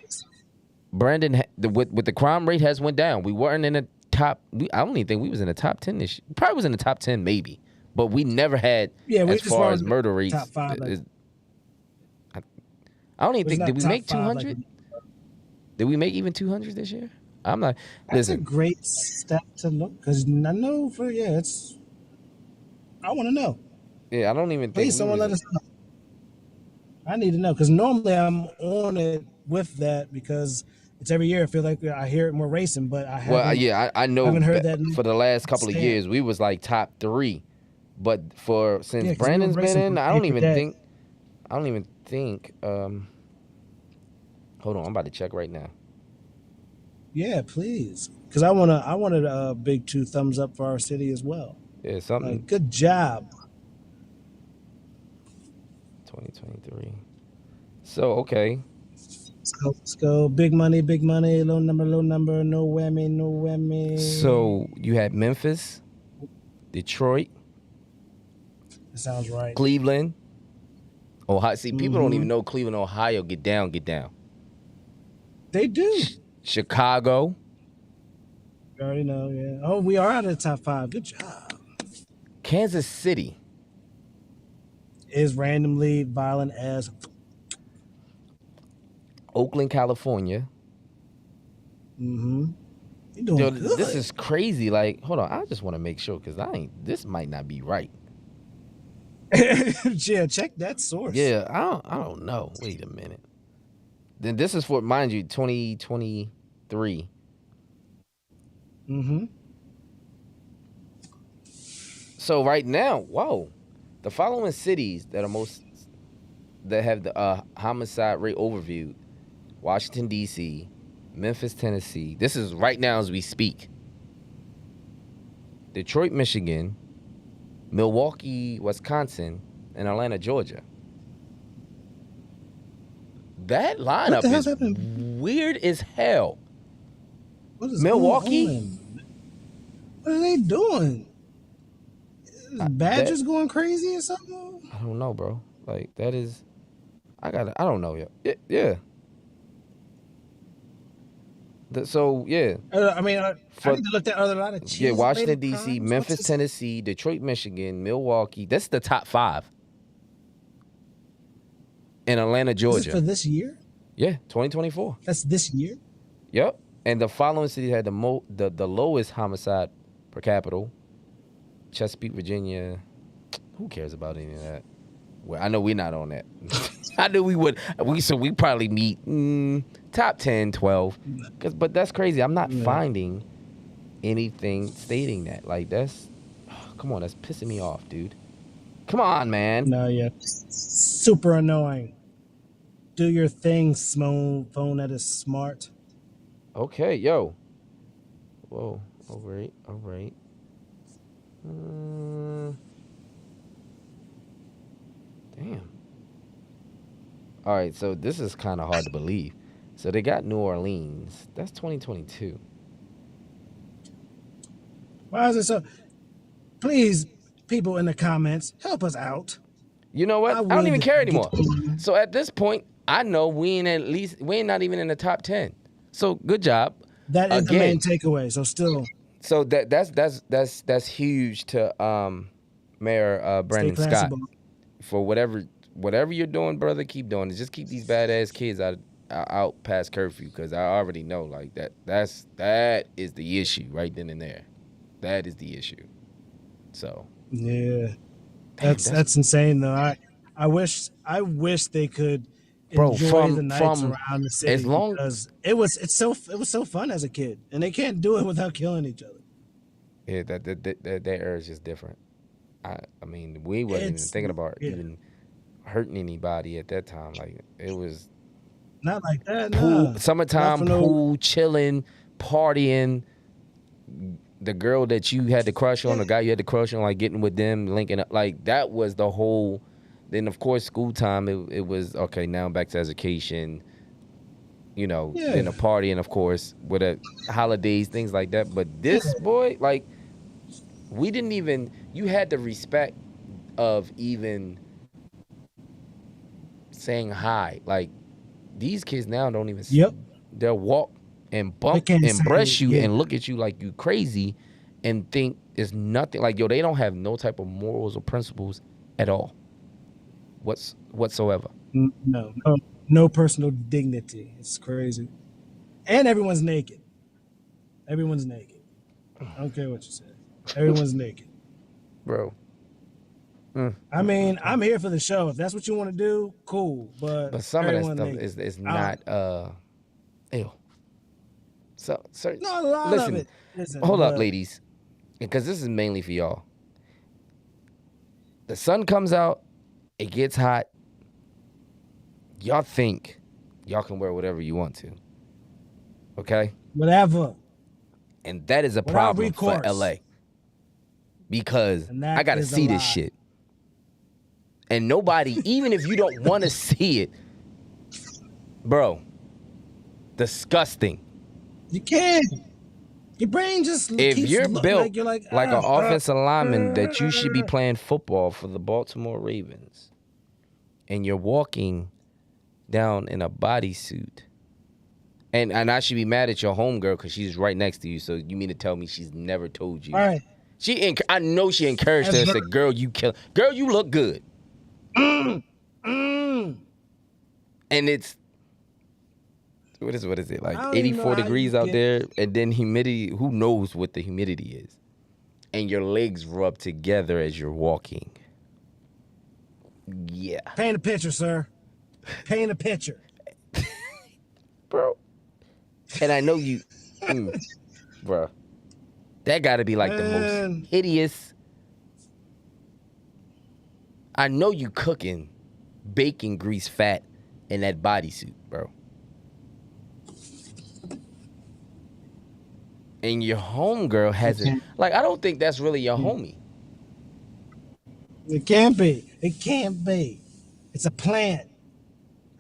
with the crime rate has went down. We weren't in the top. I don't even think we was in the top 10 this year. Probably was in the top 10 maybe, but we never had as far as murder rates. Top 5. I don't even think, did we make 200? Did we make even 200 this year? I'm not. That's listen, a great step to look, because I know it's. I want to know. Yeah, I don't even think. Please, someone let us know. I need to know, because normally I'm on it with that, because it's every year. I feel like I hear it more racing, but I haven't. Well, yeah, I know. Haven't heard that for the last couple of years. We was like top 3, but since Brandon's been in, I don't even think. Hold on, I'm about to check right now. Yeah, please, because I wanted a big 2 thumbs up for our city as well. Yeah, something. Good job. 2023. So okay. Let's go. Big money, low number, no whammy, no whammy. So you had Memphis, Detroit, That sounds right. Cleveland, Ohio. See, people don't Mm-hmm. even know Cleveland, Ohio. Get down, get down. They do. Chicago, You already know, yeah. Oh, we are out of the top 5. Good job. Kansas City, Is randomly violent as. Oakland, California. Mm-hmm. You're Yo, doing good. this is crazy. Like, hold on, I just want to make sure because this might not be right. Yeah, check that source. Yeah, I don't know. Wait a minute. Then this is for, mind you, 2023. Mm-hmm. So right now, whoa, the following cities that have the homicide rate overview: Washington D.C., Memphis, Tennessee. This is right now as we speak. Detroit, Michigan, Milwaukee, Wisconsin, and Atlanta, Georgia. That lineup is weird as hell. What is Milwaukee? What are they doing? Badgers going crazy or something? I don't know, bro. Like, that is, I don't know yet. Yeah. So, yeah. I mean, I need to look at other lot of cheese. Yeah, Washington, D.C., Memphis, Tennessee, Detroit, Michigan, Milwaukee. That's the top 5. And Atlanta, Georgia. This is for this year? Yeah, 2024. That's this year? Yep. And the following cities had the lowest homicide per capita. Chesapeake, Virginia. Who cares about any of that? Well, I know we're not on that. I knew we would. We probably meet top 10, 12. But that's crazy. I'm not finding anything stating that. Like, that's, come on, that's pissing me off, dude. Come on, man. No, yeah. Super annoying. Do your thing, phone that is smart. Okay, yo. Whoa. All right. Damn. All right, so this is kind of hard to believe. So they got New Orleans. That's 2022. Why is it so? Please, people in the comments, help us out. You know what? I don't even care anymore. So at this point, I know we ain't not even in the top 10. So good job. That is the main takeaway. So still. So that's huge to Mayor Brandon Scott for whatever you're doing, brother. Keep doing it. Just keep these badass kids out past curfew, because I already know like that is the issue right then and there. That is the issue. So yeah, that's insane though. I wish they could enjoy the nights around the city, because it was so fun as a kid, and they can't do it without killing each other. Yeah, that era is just different. I mean, we wasn't even thinking about even hurting anybody at that time. Like, it was not like that. Pool, summertime pool, chilling, partying. The girl that you had to crush on, the guy you had to crush on, like getting with them, linking up, like that was the whole. Then of course school time, it was okay. Now back to education. You know, then a party, and of course with the holidays, things like that. But this boy, like, we didn't even. You had the respect of even saying hi. Like, these kids now don't even. They'll walk and bump and brush you and look at you like you crazy, and think it's nothing. Like, yo, they don't have no type of morals or principles at all. Whatsoever. No personal dignity. It's crazy. And everyone's naked. I don't care what you say. Everyone's naked. Bro. I mean, I'm here for the show. If that's what you want to do, cool. But some of that stuff is not ew. So no, a lot of it isn't. Hold up, ladies. Because this is mainly for y'all. The sun comes out, it gets hot. Y'all think y'all can wear whatever you want to. Okay? Whatever. And that is a problem for LA. Because I gotta see this shit. And nobody, even if you don't want to see it, bro. Disgusting. You can. Your brain just If keeps you're built like you're like like an offensive lineman that you should be playing football for the Baltimore Ravens, and you're walking down in a bodysuit, and I should be mad at your homegirl because she's right next to you. So you mean to tell me she's never told you? All right. I know she encouraged her and said, "Girl, you look good." And it's what is it like 84 degrees out there, and then humidity. Who knows what the humidity is? And your legs rub together as you're walking. Yeah. Paint a picture, sir. Paint a picture. Bro. And I know you, bro. That got to be like the most hideous. I know you cooking bacon grease fat in that bodysuit, bro. And your homegirl hasn't. Like, I don't think that's really your homie. It can't be. It can't be. It's a plant.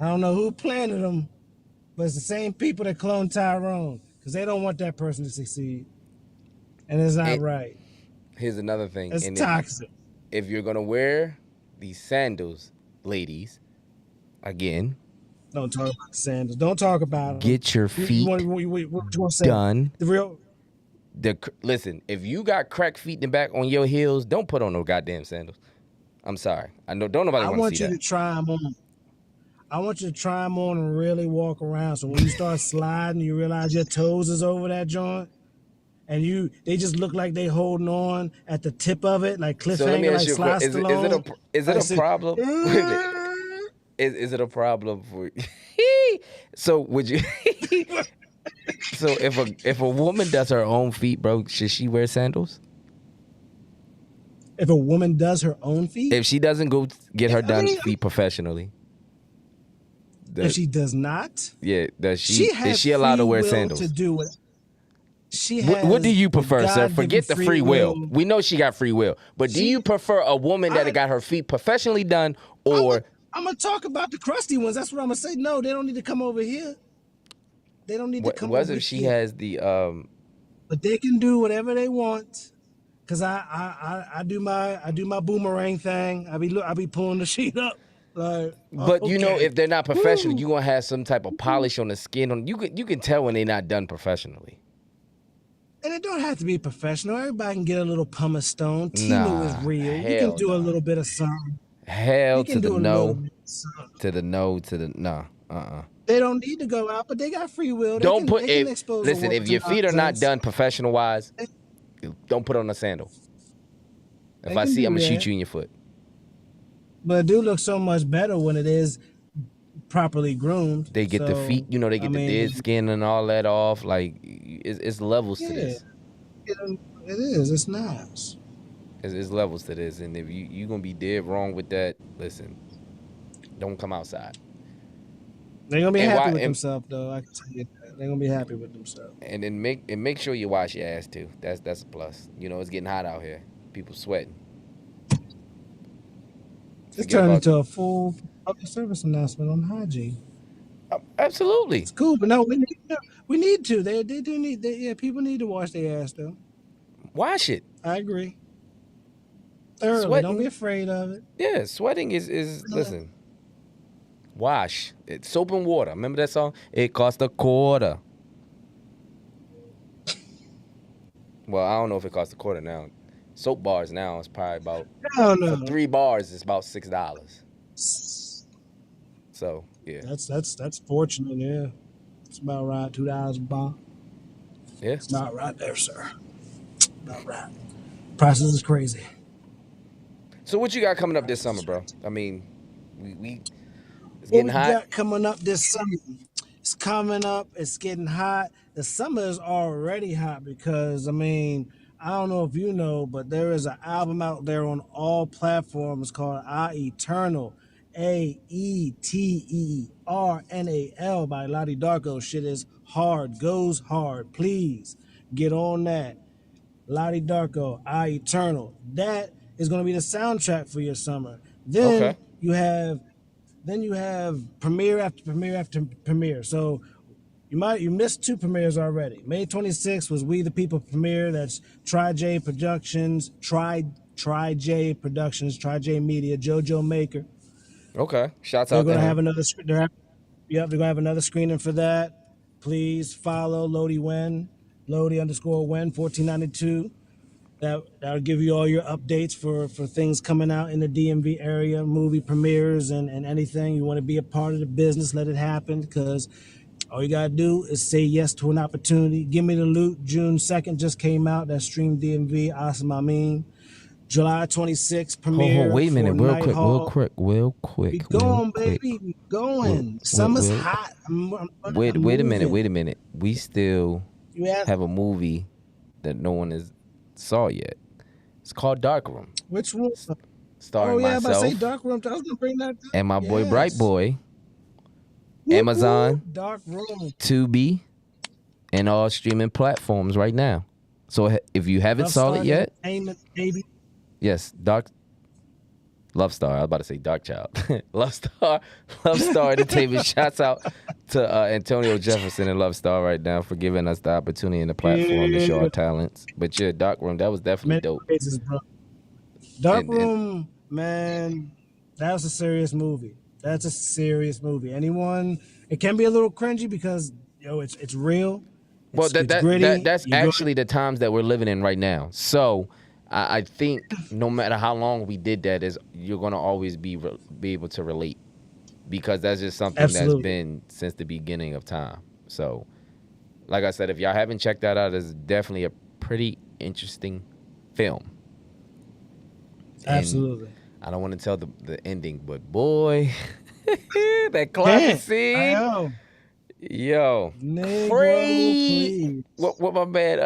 I don't know who planted them, but it's the same people that cloned Tyrone because they don't want that person to succeed. And it's not right. Here's another thing. It's toxic. If you're going to wear these sandals, ladies, again. Don't talk about the sandals. Don't talk about them. Get your feet done. The real... Listen, if you got cracked feet in the back on your heels, don't put on no goddamn sandals. I'm sorry. I know don't nobody want to see that. I want you to try them on. I want you to try them on and really walk around. So when you start sliding, you realize your toes is over that joint, and they just look like they holding on at the tip of it, like cliffhanger, so let me ask like Sly Stallone. Is it a problem? Is it a problem for? So would you? So if a woman does her own feet, bro, should she wear sandals? If a woman does her own feet? If she doesn't go get her feet professionally. If she does not? Yeah, is she allowed to wear sandals? To do it. She has what do you prefer, sir? Forget the free will. We know she got free will. But do you prefer a woman that got her feet professionally done or... I'm going to talk about the crusty ones. That's what I'm going to say. No, they don't need to come over here. They don't need to come over here. What if she has the... But they can do whatever they want. Cause I do my boomerang thing. I be pulling the sheet up. Like, but you know, if they're not professional, you gonna have some type of polish on the skin. You can tell when they're not done professionally. And it don't have to be professional. Everybody can get a little pumice stone. Timo is real. You can do a little bit of something. Hell to the no. To the no. To the no. They don't need to go out, but they got free will. Listen, if your feet are not done professional wise. Don't put on a sandal. If I see, I'm gonna shoot you in your foot. But it do look so much better when it is properly groomed. They get the feet, they get the dead skin and all that off. Like it's levels to this. It is. It's nice. It's levels to this, and if you gonna be dead wrong with that, listen, don't come outside. They're gonna be happy with themselves, though. I can tell you that. They're gonna be happy with themselves. And then make sure you wash your ass too. That's a plus. It's getting hot out here. People sweating. It's turned into a full public service announcement on hygiene. Absolutely. It's cool, but no, we need to. They do need. People need to wash their ass though. Wash it. I agree. Thoroughly. Sweating, don't be afraid of it. Yeah, sweating is listen. Wash. It's soap and water. Remember that song? It cost $0.25. Well, I don't know if it costs $0.25 now. Soap bars now is probably about... For 3 bars, it's about $6. So, yeah. That's fortunate, yeah. It's about right. $2 a bar. Yeah. It's not right there, sir. Not right. Prices is crazy. So what you got coming up this summer, bro? I mean, it's getting hot. Got coming up this summer? It's coming up. It's getting hot. The summer is already hot because, I mean, I don't know if you know, but there is an album out there on all platforms called Eternal, AETERNAL by Lottie Darko. Shit is hard, goes hard. Please get on that. Lottie Darko, Eternal. That is going to be the soundtrack for your summer. Then you have then you have premiere after premiere after premiere. So you missed two premieres already. May 26th was We the People premiere. That's Tri J Productions, Tri J Productions, Tri J Media, JoJo Maker. Okay. Shouts They're out to gonna have him. another. They're gonna have another screening for that. Please follow Lodi Wen, Lodi_Wen 1492. That'll give you all your updates for things coming out in the DMV area, movie premieres and anything. You want to be a part of the business, let it happen, because all you gotta do is say yes to an opportunity. Give Me the Loot, June 2nd just came out. That stream DMV, awesome. I mean, July 26th premiere Wait a minute, for Night Hall. We real going, quick. baby. We going. Summer's hot. I'm Wait a moving. minute. We still You asked have a movie that no one has saw yet. It's called Dark Room, which one? starring Oh yeah, I'm about to say myself Dark Room. I was gonna bring that up. and my boy Brit Yes. Boi. Whoop, Amazon, whoop. Dark Room. Tubi, and all streaming platforms right now. So if you haven't Love saw Star it yet, Entertainment, baby. yes, Love Star. I was about to say Dark Child. Love Star Entertainment. Shouts out to Antonio Jefferson and Love Star right now for giving us the opportunity and the platform to show our talents. But yeah, Dark Room, that was definitely Many dope. praises, bro. Dark And Room, man, that was a serious movie. That's a serious movie. Anyone, it can be a little cringy because it's real. well, It's gritty. that's actually the times that we're living in right now. So I think no matter how long we did that, you're gonna always be able to relate, because that's just something that's Absolutely. been since the beginning of time. So, like I said, if y'all haven't checked that out, it's definitely a pretty interesting film. Absolutely. I don't want to tell the ending, but boy, that closet Can't. I scene, know. yo, Negro, crazy. please. What my man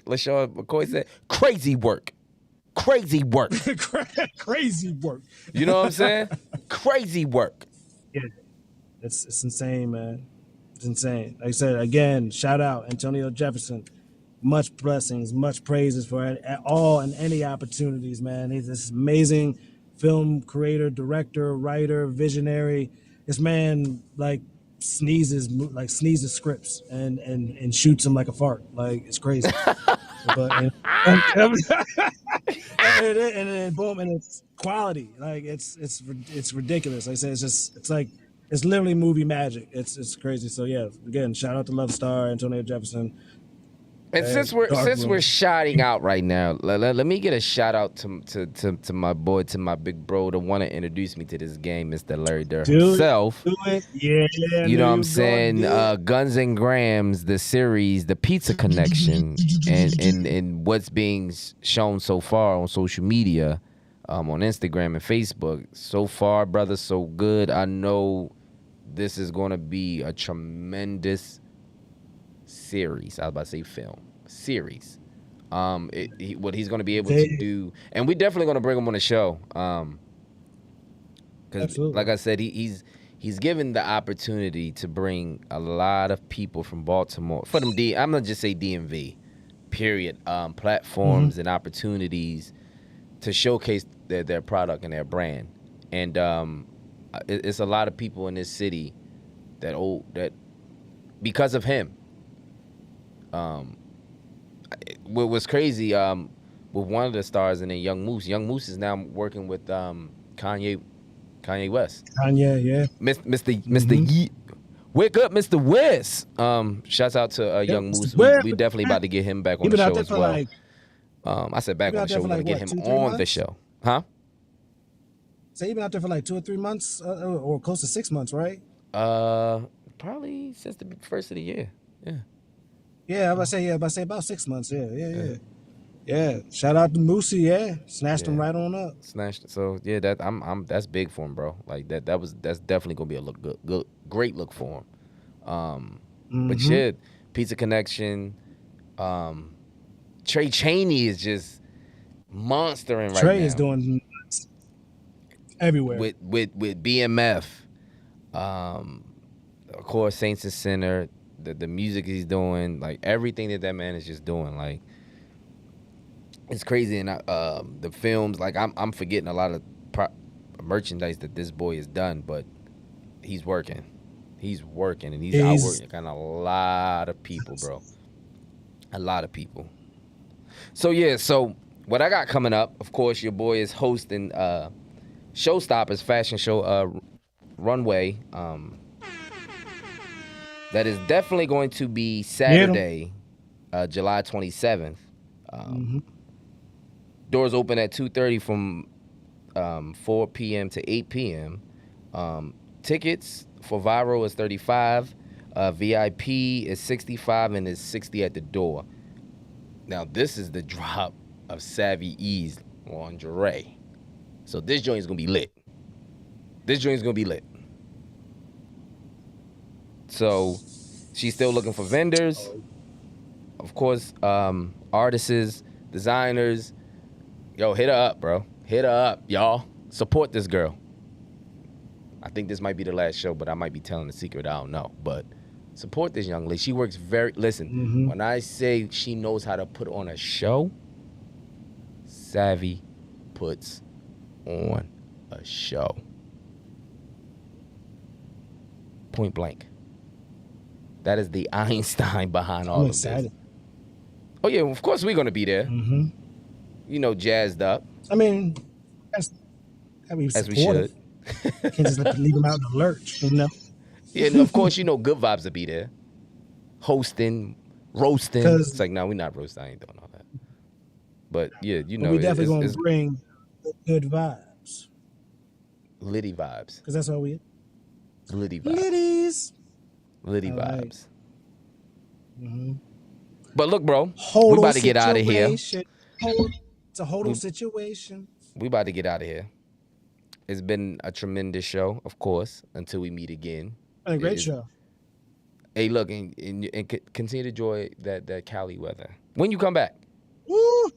LaShawn McCoy said? Crazy work. Crazy work. Crazy work. You know what I'm saying? Crazy work. Yeah, it's insane, man. It's insane. Like I said, again, shout out Antonio Jefferson. Much blessings, much praises for all and any opportunities, man. He's this amazing film creator, director, writer, visionary. This man sneezes scripts and shoots them like a fart. Like, it's crazy. But and then boom, and it's quality. Like, it's ridiculous. Like I said, it's literally movie magic. It's crazy. So yeah, again, shout out to Love Star, Antonio Jefferson. And since we're shouting out right now, let me get a shout out to my boy, to my big bro, the one to introduce me to this game, Mr. Larry Durr himself. Do it. Yeah. You know what I'm saying? Guns and Grams, the series, the Pizza Connection, and what's being shown so far on social media, on Instagram and Facebook. So far, brother, so good. I know this is going to be a tremendous series. I was about to say film series. What he's going to be able to do, and we're definitely going to bring him on the show. Because, like I said, he's given the opportunity to bring a lot of people from Baltimore, for them I'm gonna just say DMV, period, platforms and opportunities to showcase their product and their brand. And it's a lot of people in this city that because of him. What was crazy with one of the stars, and then Young Moose. Young Moose is now working with Kanye West. Kanye, yeah. Mr. Yeet. Wake up, Mr. West. Shouts out to Young Moose. We definitely about to get him back on the show as well. I said back on the show. We're going to get him on the show. Huh? So you've been out there for like 2 or 3 months, or close to 6 months, right? Probably since the first of the year. Yeah. Yeah, I was about to say about 6 months. Yeah. Shout out to Moosey, yeah. Snatched him right on up. Snatched. So yeah, that's big for him, bro. Like that's definitely gonna be a great look for him. But shit, Pizza Connection, Trey Chaney is just monstering right now. Trey is doing everywhere with BMF, of course Saints and Sinner. The music he's doing, like everything that man is just doing, like it's crazy. And the films, like I'm forgetting a lot of merchandise that this boy has done, but he's working. He's working, and he's He's outworking kind of a lot of people, bro. A lot of people. So yeah, so what I got coming up, of course, your boy is hosting Showstoppers fashion show runway. That is definitely going to be Saturday, July 27th. Doors open at 2:30 from 4 p.m. to 8 p.m. Tickets for Viral is $35. VIP is $65 and is $60 at the door. Now, this is the drop of Savvy E's lingerie. So this joint is going to be lit. This joint is going to be lit. So she's still looking for vendors. Of course, artists, designers. Yo, hit her up, bro. Hit her up, y'all. Support this girl. I think this might be the last show, but I might be telling the secret. I don't know. But support this young lady. She works listen, when I say she knows how to put on a show, Savvy puts on a show. Point blank. That is the Einstein behind all of this. Oh, yeah, of course we're going to be there. You know, jazzed up. I mean, as we should. Can't just leave them out in the lurch, you know? Yeah, and of course, you know, GoodVibes will be there. Hosting, roasting. It's like, no, we're not roasting. I ain't doing all that. But, yeah, you know. We definitely going to bring good vibes. Liddy vibes. Because that's all we... Liddy vibes. Liddies. Liddy vibes. But look, bro, we about to get out of here. It's a hodl situation. We about to get out of here. It's been a tremendous show, of course, until we meet again. A great show. Hey, look, and continue to enjoy that Cali weather. When you come back? Woo!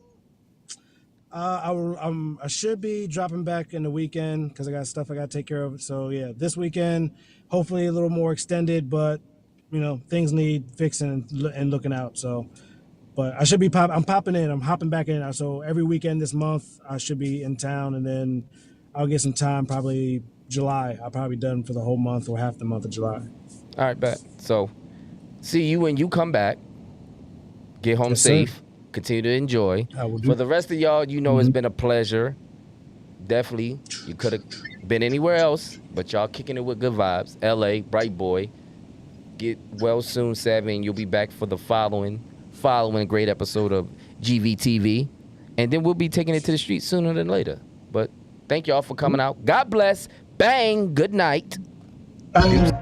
I should be dropping back in the weekend because I got stuff I got to take care of. So, yeah, this weekend, hopefully a little more extended, but, you know, things need fixing and looking out. So, but I should be I'm popping in. I'm hopping back in. So every weekend this month, I should be in town, and then I'll get some time, probably July. I'll probably be done for the whole month or half the month of July. All right, bet. So, see you when you come back. Get home safe. Sir. Continue to enjoy. For the rest of y'all, you know it's been a pleasure. Definitely, you could have been anywhere else, but y'all kicking it with good vibes. LA, Brit Boi. Get well soon, Savvy, and you'll be back for the following great episode of GVTV. And then we'll be taking it to the streets sooner than later. But thank y'all for coming out. God bless. Bang. Good night. Bang.